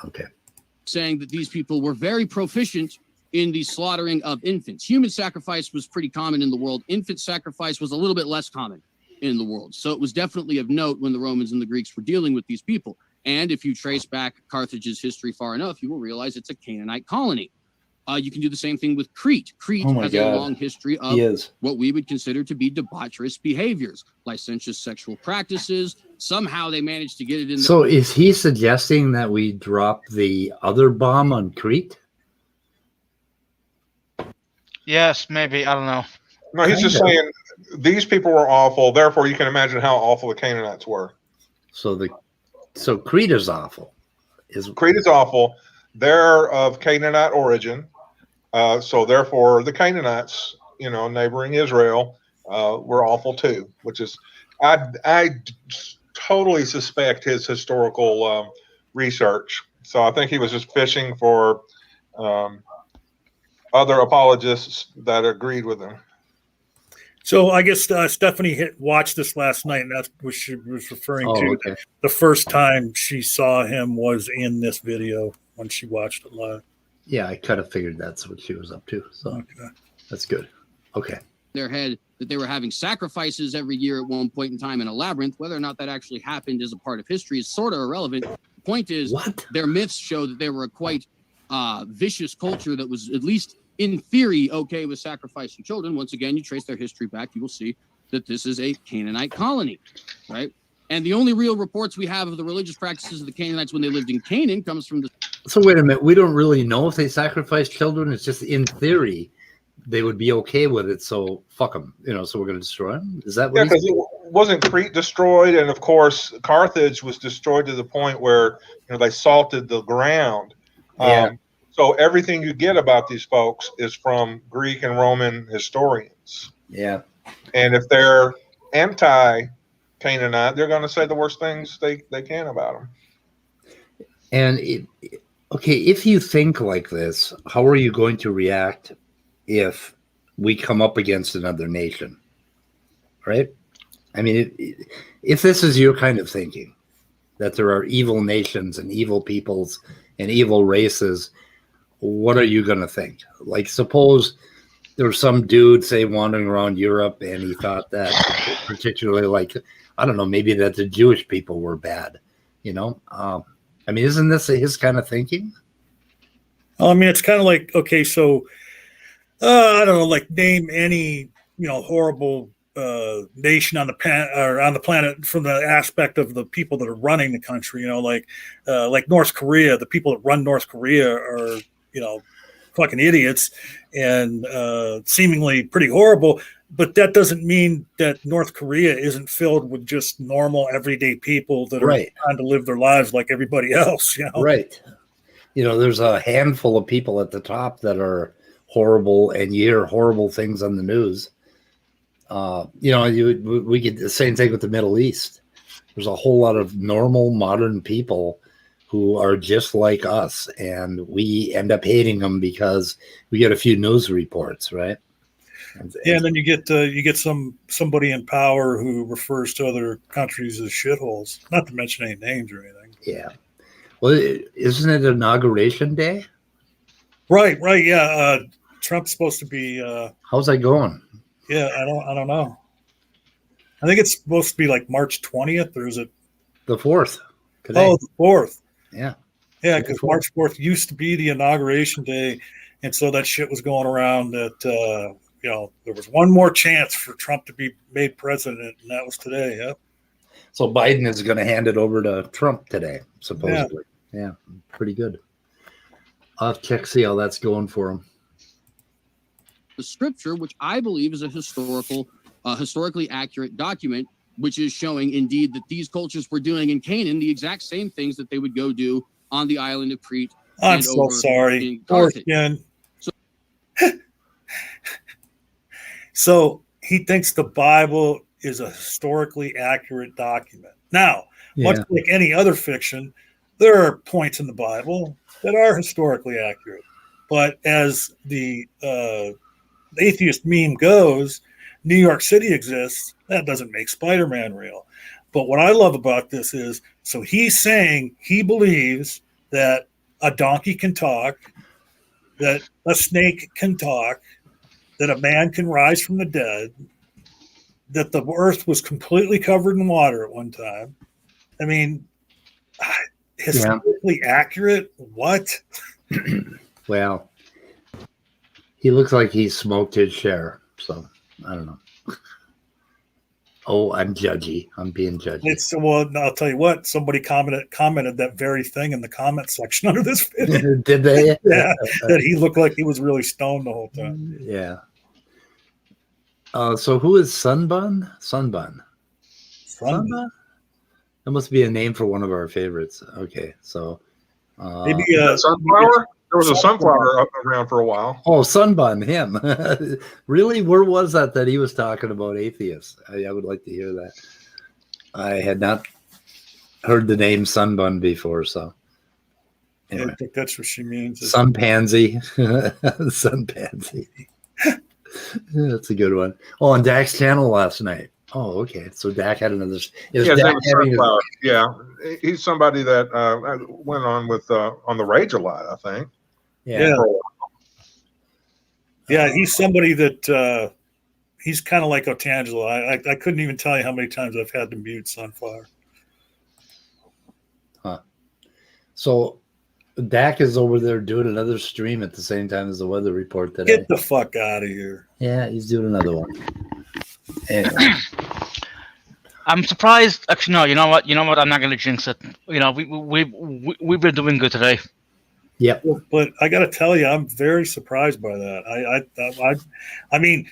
Okay.
saying that these people were very proficient in the slaughtering of infants. Human sacrifice was pretty common in the world. Infant sacrifice was a little bit less common in the world. So it was definitely of note when the Romans and the Greeks were dealing with these people. And if you trace back Carthage's history far enough, you will realize it's a Canaanite colony. You can do the same thing with Crete. Crete has a long history of what we would consider to be debaucherous behaviors, licentious sexual practices. Somehow they managed to get it in there.
So is he suggesting that we drop the other bomb on Crete?
Yes, maybe. I don't know.
No, he's just saying these people were awful. Therefore, you can imagine how awful the Canaanites were.
So Crete is awful.
Crete is awful. They're of Canaanite origin. So therefore, the Canaanites, neighboring Israel, were awful too. Which is, I totally suspect his historical research. So I think he was just fishing for other apologists that agreed with him.
So I guess Stephanie watched this last night, and that's what she was referring to.
Okay.
The first time she saw him was in this video when she watched it live.
Yeah, I kind of figured that's what she was up to. So That's good. Okay.
Their head that they were having sacrifices every year at one point in time in a labyrinth. Whether or not that actually happened as a part of history is sort of irrelevant. The point is, their myths show that they were a quite vicious culture that was, at least in theory, okay with sacrificing children. Once again, you trace their history back, you will see that this is a Canaanite colony, right? And the only real reports we have of the religious practices of the Canaanites when they lived in Canaan comes from the...
So wait a minute. We don't really know if they sacrificed children. It's just in theory they would be okay with it. So fuck them, so we're going to destroy them. Is that what
because it wasn't Crete destroyed? And of course, Carthage was destroyed to the point where, they salted the ground.
Yeah.
So everything you get about these folks is from Greek and Roman historians.
Yeah.
And if they're anti-Canaanite, they're going to say the worst things they can about them.
And if you think like this, how are you going to react if we come up against another nation? Right? I mean, if this is your kind of thinking, that there are evil nations and evil peoples and evil races, what are you going to think? Like, suppose there was some dude, say, wandering around Europe, and he thought that particularly, I don't know, maybe that the Jewish people were bad, I mean, isn't this his kind of thinking?
Well, I mean, it's kind of like, okay, so, I don't know, name any, horrible nation on the planet from the aspect of the people that are running the country, like North Korea. The people that run North Korea are, fucking idiots and seemingly pretty horrible. But that doesn't mean that North Korea isn't filled with just normal, everyday people that are trying to live their lives like everybody else.
Right. There's a handful of people at the top that are horrible, and you hear horrible things on the news. We get the same thing with the Middle East. There's a whole lot of normal, modern people who are just like us, and we end up hating them because we get a few news reports, right?
And then you get somebody in power who refers to other countries as shitholes, not to mention any names or anything.
Yeah. Well, isn't it Inauguration Day?
Right. Yeah. Trump's supposed to be.
How's that going?
Yeah, I don't know. I think it's supposed to be like March 20th, or is it
The 4th. Today.
Oh, the 4th?
Yeah.
Yeah, because March 4th used to be the inauguration day, and so that shit was going around that there was one more chance for Trump to be made president, and that was today. Yep.
So Biden is going to hand it over to Trump today, supposedly. Yeah, pretty good. I'll have to check, see how that's going for him.
The scripture, which I believe is a historically accurate document, which is showing indeed that these cultures were doing in Canaan the exact same things that they would go do on the island of Crete.
I'm so sorry. So he thinks the Bible is a historically accurate document. Now, much like any other fiction, there are points in the Bible that are historically accurate. But as the atheist meme goes, New York City exists. That doesn't make Spider-Man real. But what I love about this is, so he's saying he believes that a donkey can talk, that a snake can talk, that a man can rise from the dead, that the earth was completely covered in water at one time. I mean, historically accurate? What?
Well, he looks like he smoked his share, so I don't know. Oh, I'm judgy. I'm being judgy.
Well, I'll tell you what. Somebody commented that very thing in the comment section under this video.
Did they?
Yeah, that he looked like he was really stoned the whole time.
Yeah. So who is Sunbun? Sunbun. That must be a name for one of our favorites. Okay, so
maybe sunflower. There was a sunflower up around for a while.
Oh, Sunbun, him. Really? Where was that he was talking about atheists? I would like to hear that. I had not heard the name Sunbun before, so. Anyway.
I think that's what she means.
Sun pansy. Sun pansy. That's a good one. Oh, on Dak's channel last night. Oh, okay. So Dak had another.
Yeah, he's somebody that went on with on the Rage a lot, I think.
Yeah, he's somebody that he's kind of like Otangelo. I couldn't even tell you how many times I've had to mute Sunflower.
Huh. So Dak is over there doing another stream at the same time as the weather report today.
Get the fuck out of here.
Yeah, he's doing another one. Anyway.
I'm surprised. Actually, no. You know what? I'm not going to jinx it. You know, we've been doing good today.
Yeah,
but I got to tell you, I'm very surprised by that. I mean,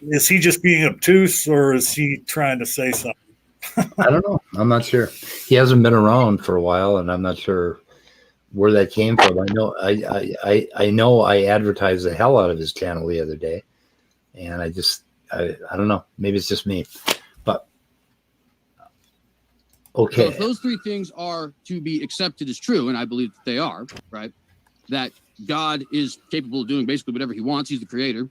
is he just being obtuse, or is he trying to say something?
I don't know. I'm not sure. He hasn't been around for a while, and I'm not sure where that came from. I know I advertised the hell out of his channel the other day, and I don't know. Maybe it's just me, but okay.
So if those three things are to be accepted as true, and I believe that they are, right? That God is capable of doing basically whatever he wants. He's the creator.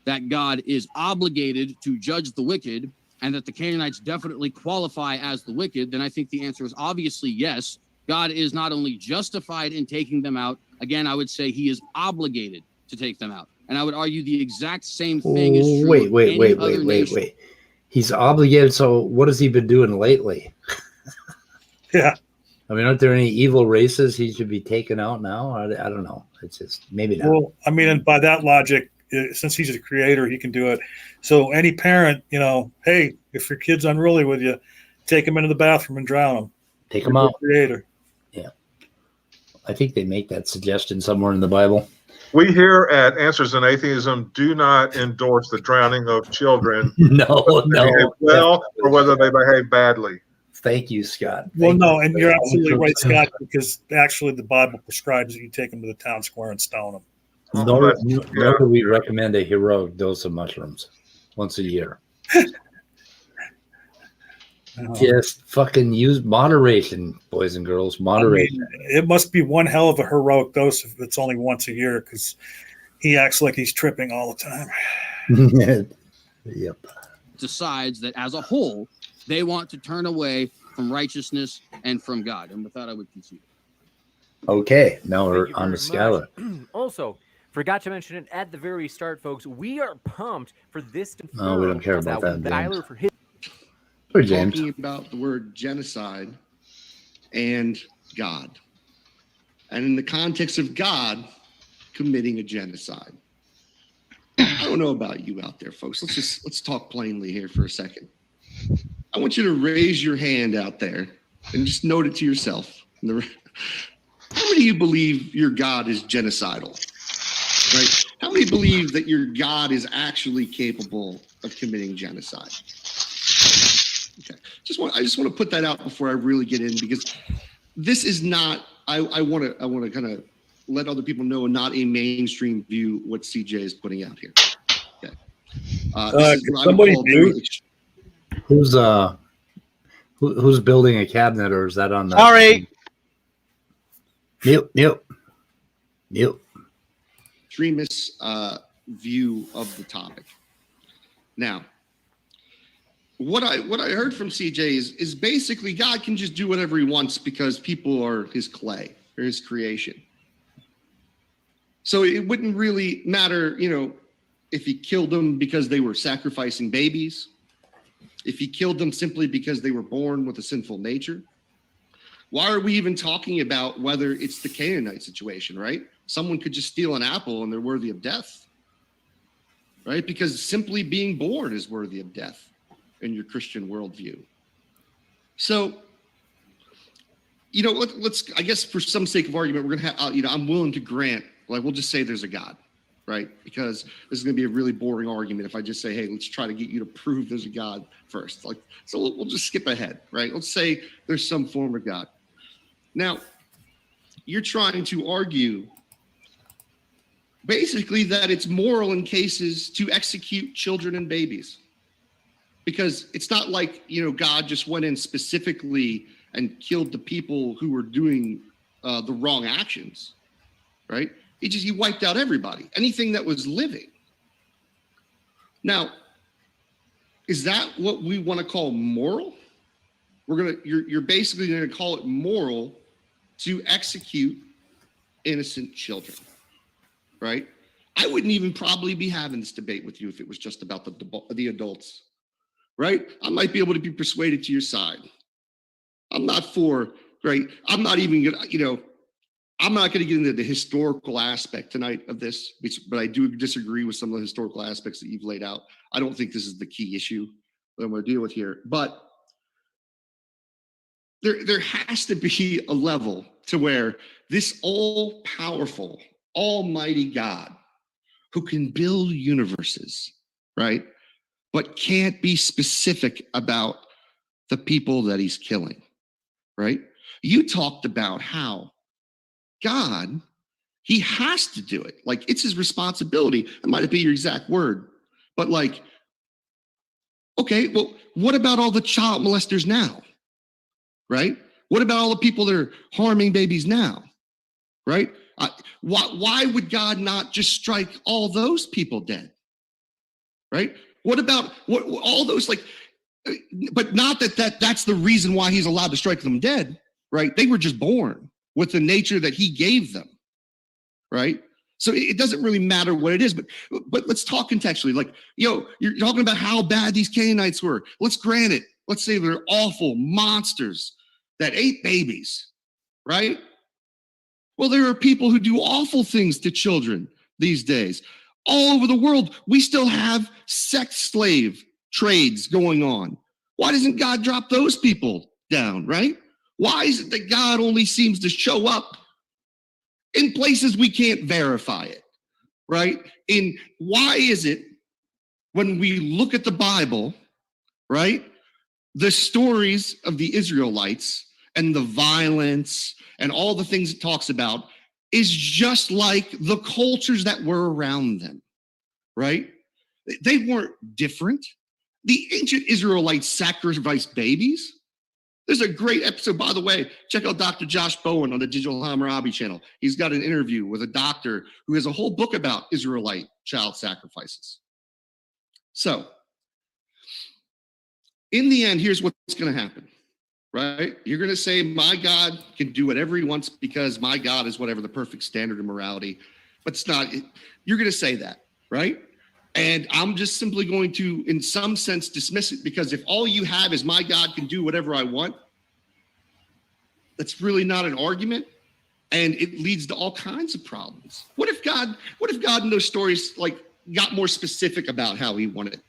That God is obligated to judge the wicked, and that the Canaanites definitely qualify as the wicked, then I think the answer is obviously yes. God is not only justified in taking them out, again, I would say he is obligated to take them out. And I would argue the exact same thing is true.
Wait. He's obligated. So what has he been doing lately?
Yeah.
I mean, aren't there any evil races he should be taken out now? I don't know. It's just maybe not.
Well, I mean, and by that logic, since he's a creator, he can do it. So any parent, hey, if your kid's unruly with you, take him into the bathroom and drown him.
Take him out.
Creator.
Yeah. I think they make that suggestion somewhere in the Bible.
We here at Answers in Atheism do not endorse the drowning of children.
No.
Well, or whether they behave badly.
Thank you, Scott.
And you're absolutely right, Scott, because actually the Bible prescribes that you take them to the town square and stone them.
Nor do we recommend a heroic dose of mushrooms once a year. Just fucking use moderation, boys and girls. Moderation.
I mean, it must be one hell of a heroic dose if it's only once a year, because he acts like he's tripping all the time.
Yep.
Decides that as a whole, they want to turn away from righteousness and from God. And with that, I would concede.
Okay, now
Thank
we're
you
on
very
the scala.
much. Also, forgot to mention it at the very start, folks. We are pumped for this to
No, we don't care
confirm
about
that
that,
Tyler
James.
for his
Hey, James.
Talking about the word genocide and God. And in the context of God committing a genocide. I don't know about you out there, folks. Let's talk plainly here for a second. I want you to raise your hand out there and just note it to yourself. How many of you believe your God is genocidal? Right? How many believe that your God is actually capable of committing genocide? Okay. I just want to put that out before I really get in, because this is not. I want to kind of let other people know, not a mainstream view what CJ is putting out here. Okay. This is what I would call very.
Who's building a cabinet, or is that on the?
Sorry.
Mute.
Extremist view of the topic. Now, what I heard from CJ is basically God can just do whatever he wants because people are his clay or his creation. So it wouldn't really matter, if he killed them because they were sacrificing babies, if he killed them simply because they were born with a sinful nature. Why are we even talking about whether it's the Canaanite situation, right? Someone could just steal an apple and they're worthy of death, right? Because simply being born is worthy of death in your Christian worldview. So, let's, I guess for some sake of argument, we're going to have, I'm willing to grant, we'll just say there's a God, right? Because this is going to be a really boring argument if I just say, hey, let's try to get you to prove there's a God first. So we'll just skip ahead, right? Let's say there's some form of God. Now, you're trying to argue basically that it's moral in cases to execute children and babies. Because it's not like, God just went in specifically and killed the people who were doing the wrong actions, right? He wiped out everybody, anything that was living. Now, is that what we want to call moral? You're basically going to call it moral to execute innocent children, right? I wouldn't even probably be having this debate with you if it was just about the adults, right? I might be able to be persuaded to your side. I'm not for, right? I'm not even going to, I'm not going to get into the historical aspect tonight of this, but I do disagree with some of the historical aspects that you've laid out. I don't think this is the key issue that I'm going to deal with here, but there has to be a level to where this all-powerful, almighty God who can build universes, right, but can't be specific about the people that he's killing, right? You talked about how God, he has to do it. It's his responsibility. It might not be your exact word, but okay, well, what about all the child molesters now, right? What about all the people that are harming babies now, right? Why would God not just strike all those people dead, right? What about all those, but not that's the reason why he's allowed to strike them dead, right? They were just born with the nature that he gave them, right? So it doesn't really matter what it is, but let's talk contextually. You're talking about how bad these Canaanites were. Let's grant it. Let's say they're awful monsters that ate babies, right? Well, there are people who do awful things to children these days. All over the world, we still have sex slave trades going on. Why doesn't God drop those people down, right? Why is it that God only seems to show up in places we can't verify it, right? Why is it when we look at the Bible, right, the stories of the Israelites and the violence and all the things it talks about is just like the cultures that were around them, right? They weren't different. The ancient Israelites sacrificed babies. There's a great episode, by the way. Check out Dr. Josh Bowen on the Digital Hammurabi channel. He's got an interview with a doctor who has a whole book about Israelite child sacrifices. So, in the end, here's what's going to happen. right? You're going to say, my God can do whatever he wants because my God is whatever the perfect standard of morality. But it's not, you're going to say that, right? And I'm just simply going to, in some sense, dismiss it, because if all you have is my God can do whatever I want, that's really not an argument. And it leads to all kinds of problems. What if God in those stories like got more specific about how he wanted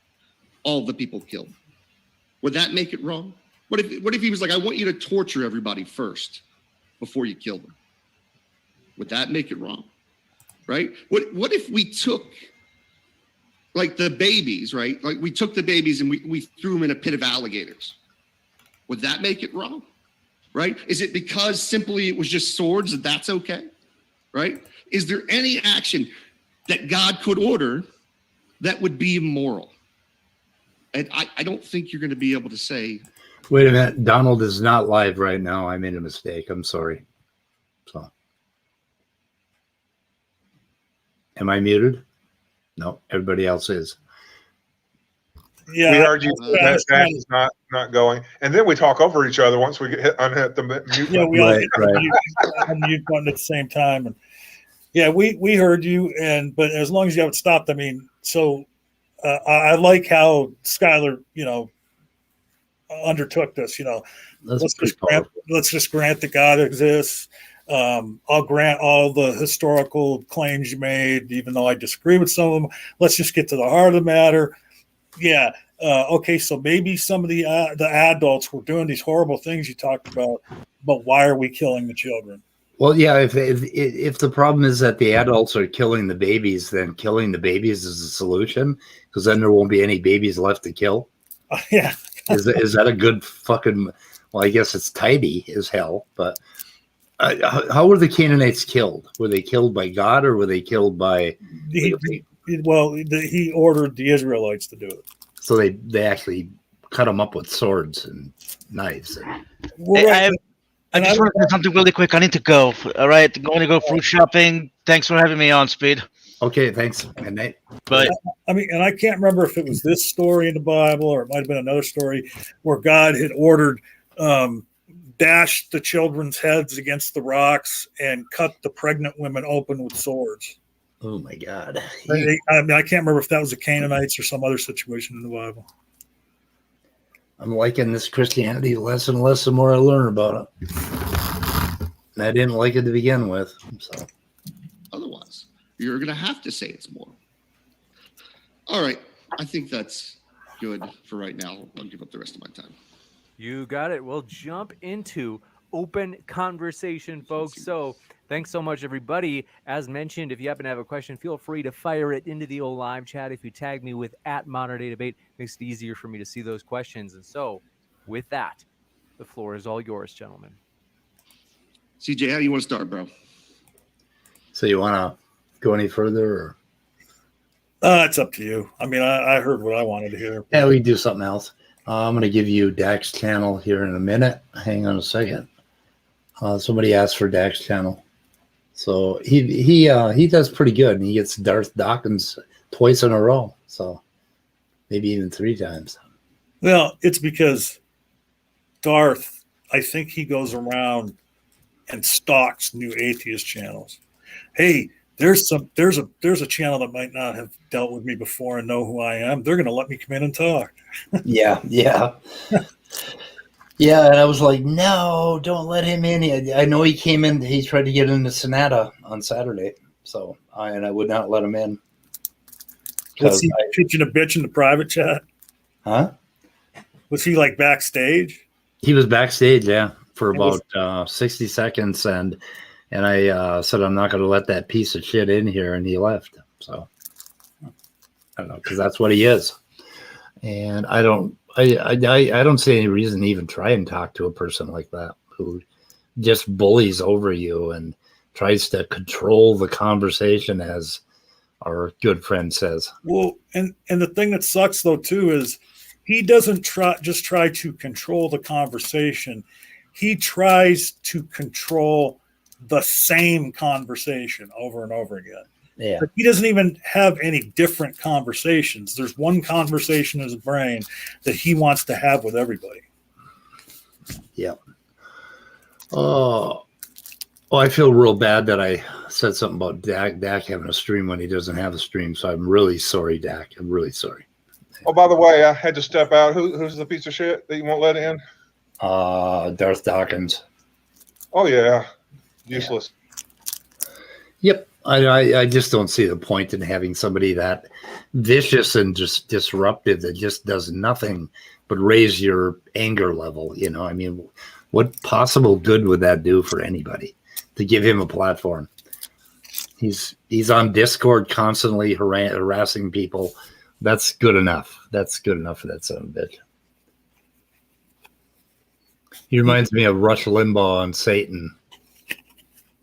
all the people killed? Would that make it wrong? What if he was like, I want you to torture everybody first before you kill them? Would that make it wrong? Right? What if we took like the babies, right? Like we took the babies and we threw them in a pit of alligators. Would that make it wrong? Right? Is it because simply it was just swords that that's okay? Right? Is there any action that God could order that would be immoral? And I don't think you're going to be able to say.
Wait a minute. Donald is not live right now. I made a mistake. I'm sorry. So, am I muted? No, everybody else is.
Yeah,
we argue that Dash is not going, and then we talk over each other once we get unhit the mute.
Yeah, we all get unmute button at the same time, and yeah, we heard you, but as long as you haven't stopped, I mean, so I like how Skylar, undertook this. Let's just grant that God exists. I'll grant all the historical claims you made, even though I disagree with some of them. Let's just get to the heart of the matter. Yeah. Okay. So maybe some of the adults were doing these horrible things you talked about, but why are we killing the children?
Well, yeah. If the problem is that the adults are killing the babies, then killing the babies is the solution, because then there won't be any babies left to kill.
Yeah.
Is that a good fucking? Well, I guess it's tidy as hell, but. How were the Canaanites killed? Were they killed by God, or were they killed by?
He ordered the Israelites to do it.
So they actually cut them up with swords and knives.
I just want to say something really quick. I need to go. All right, I'm going to go fruit shopping. Thanks for having me on, Speed.
Okay, thanks. Good night.
But
I mean, and I can't remember if it was this story in the Bible or it might have been another story where God had ordered. Dashed the children's heads against the rocks and cut the pregnant women open with swords.
Oh my God!
I can't remember if that was the Canaanites or some other situation in the Bible.
I'm liking this Christianity less and less the more I learn about it. And I didn't like it to begin with. So,
otherwise, you're going to have to say it's moral. All right, I think that's good for right now. I'll give up the rest of my time.
You got it. We'll jump into open conversation, folks. So thanks so much, everybody. As mentioned, if you happen to have a question, feel free to fire it into the old live chat. If you tag me with @ModernDayDebate, makes it easier for me to see those questions. And so with that, the floor is all yours, gentlemen.
CJ, how do you want to start, bro?
So you want to go any further? Or?
It's up to you. I mean, I heard what I wanted to hear.
Yeah, we can do something else. I'm going to give you Dak's channel here in a minute. Hang on a second. Somebody asked for Dak's channel. So he does pretty good. And he gets Darth Dawkins twice in a row. So maybe even 3 times.
Well, it's because Darth, I think he goes around and stalks new atheist channels. Hey, there's a channel that might not have dealt with me before and know who I am. They're going to let me come in and talk.
Yeah. Yeah, and I was like, no, don't let him in. I know he came in. He tried to get into Sonata on Saturday, so I would not let him in.
Was he pitching a bitch in the private chat?
Huh?
Was he like backstage?
He was backstage, yeah, for about 60 seconds, and I said, I'm not going to let that piece of shit in here, and he left. So I don't know, because that's what he is. And I don't see any reason to even try and talk to a person like that who just bullies over you and tries to control the conversation, as our good friend says.
Well, and the thing that sucks though too is he doesn't try to control the conversation. He tries to control the same conversation over and over again.
Yeah.
But he doesn't even have any different conversations. There's one conversation in his brain that he wants to have with everybody.
Yeah. Oh, I feel real bad that I said something about Dak having a stream when he doesn't have a stream. So I'm really sorry, Dak. I'm really sorry.
Oh, by the way, I had to step out. Who's the piece of shit that you won't let in?
Darth Dawkins.
Oh yeah, useless.
Yep. I just don't see the point in having somebody that vicious and just disruptive that just does nothing but raise your anger level. You know, I mean, what possible good would that do for anybody to give him a platform? He's on Discord constantly harassing people. That's good enough. That's good enough for that son of a bitch. He reminds me of Rush Limbaugh and Satan.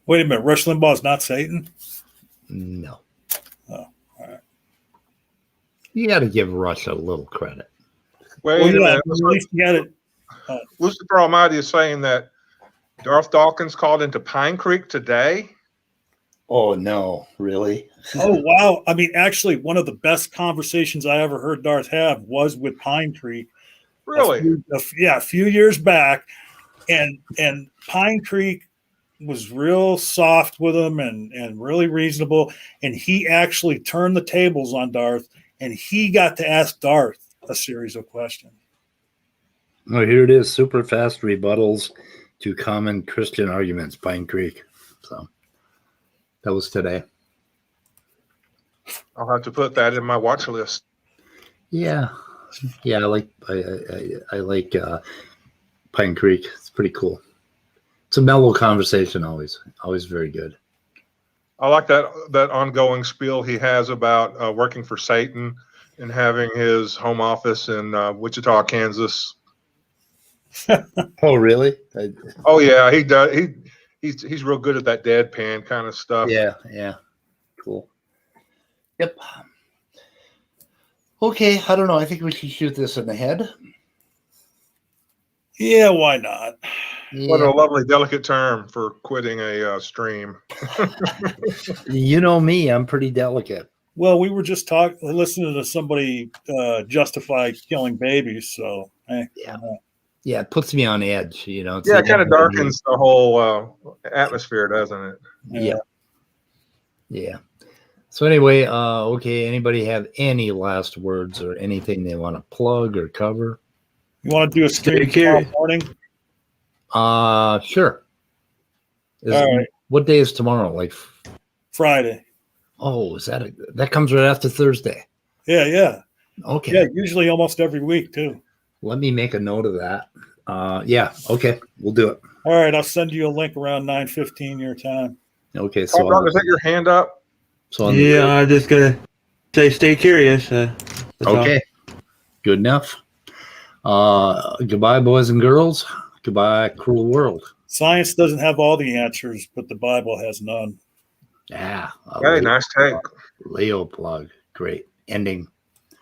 Wait a minute, Rush Limbaugh is not Satan?
No.
Oh, all right.
You got to give Rush a little credit.
Wait a minute.
At least you got it.
Lucifer Almighty is saying that Darth Dawkins called into Pine Creek today.
Oh, no, really?
Oh, wow. I mean, actually, one of the best conversations I ever heard Darth have was with Pine Creek.
Really?
A few years back. And Pine Creek was real soft with him and really reasonable. And he actually turned the tables on Darth, and he got to ask Darth a series of questions.
Oh, here it is. Super fast rebuttals to common Christian arguments, Pine Creek. So that was today.
I'll have to put that in my watch list.
Yeah. I like Pine Creek. It's pretty cool. It's a mellow conversation always very good.
I like that ongoing spiel he has about working for Satan and having his home office in Wichita, Kansas.
Oh, really?
Oh yeah, he does. He's real good at that deadpan kind of stuff.
Yeah. Cool. Yep. Okay, I don't know. I think we should shoot this in the head.
Yeah, why not?
What a lovely, delicate term for quitting a stream.
You know me, I'm pretty delicate.
Well, we were just listening to somebody justify killing babies. So,
Yeah, it puts me on edge. You know.
Yeah, it kind of darkens the whole atmosphere, doesn't it?
Yeah. So anyway, okay. Anybody have any last words or anything they want to plug or cover?
You want to do a stream tomorrow morning?
Sure.
All right.
What day is tomorrow? Like
Friday.
Oh, is that comes right after Thursday?
Yeah.
Okay.
Yeah, usually almost every week too.
Let me make a note of that. Yeah. Okay, we'll do it.
All right, I'll send you a link around 9:15 your time.
Okay. So
is that your hand up?
So
I'm just gonna say, stay curious.
Okay. Good enough. Goodbye, boys and girls. Goodbye, cruel world.
Science doesn't have all the answers, but the Bible has none.
Yeah.
Hey, nice take.
Leo plug. Great ending.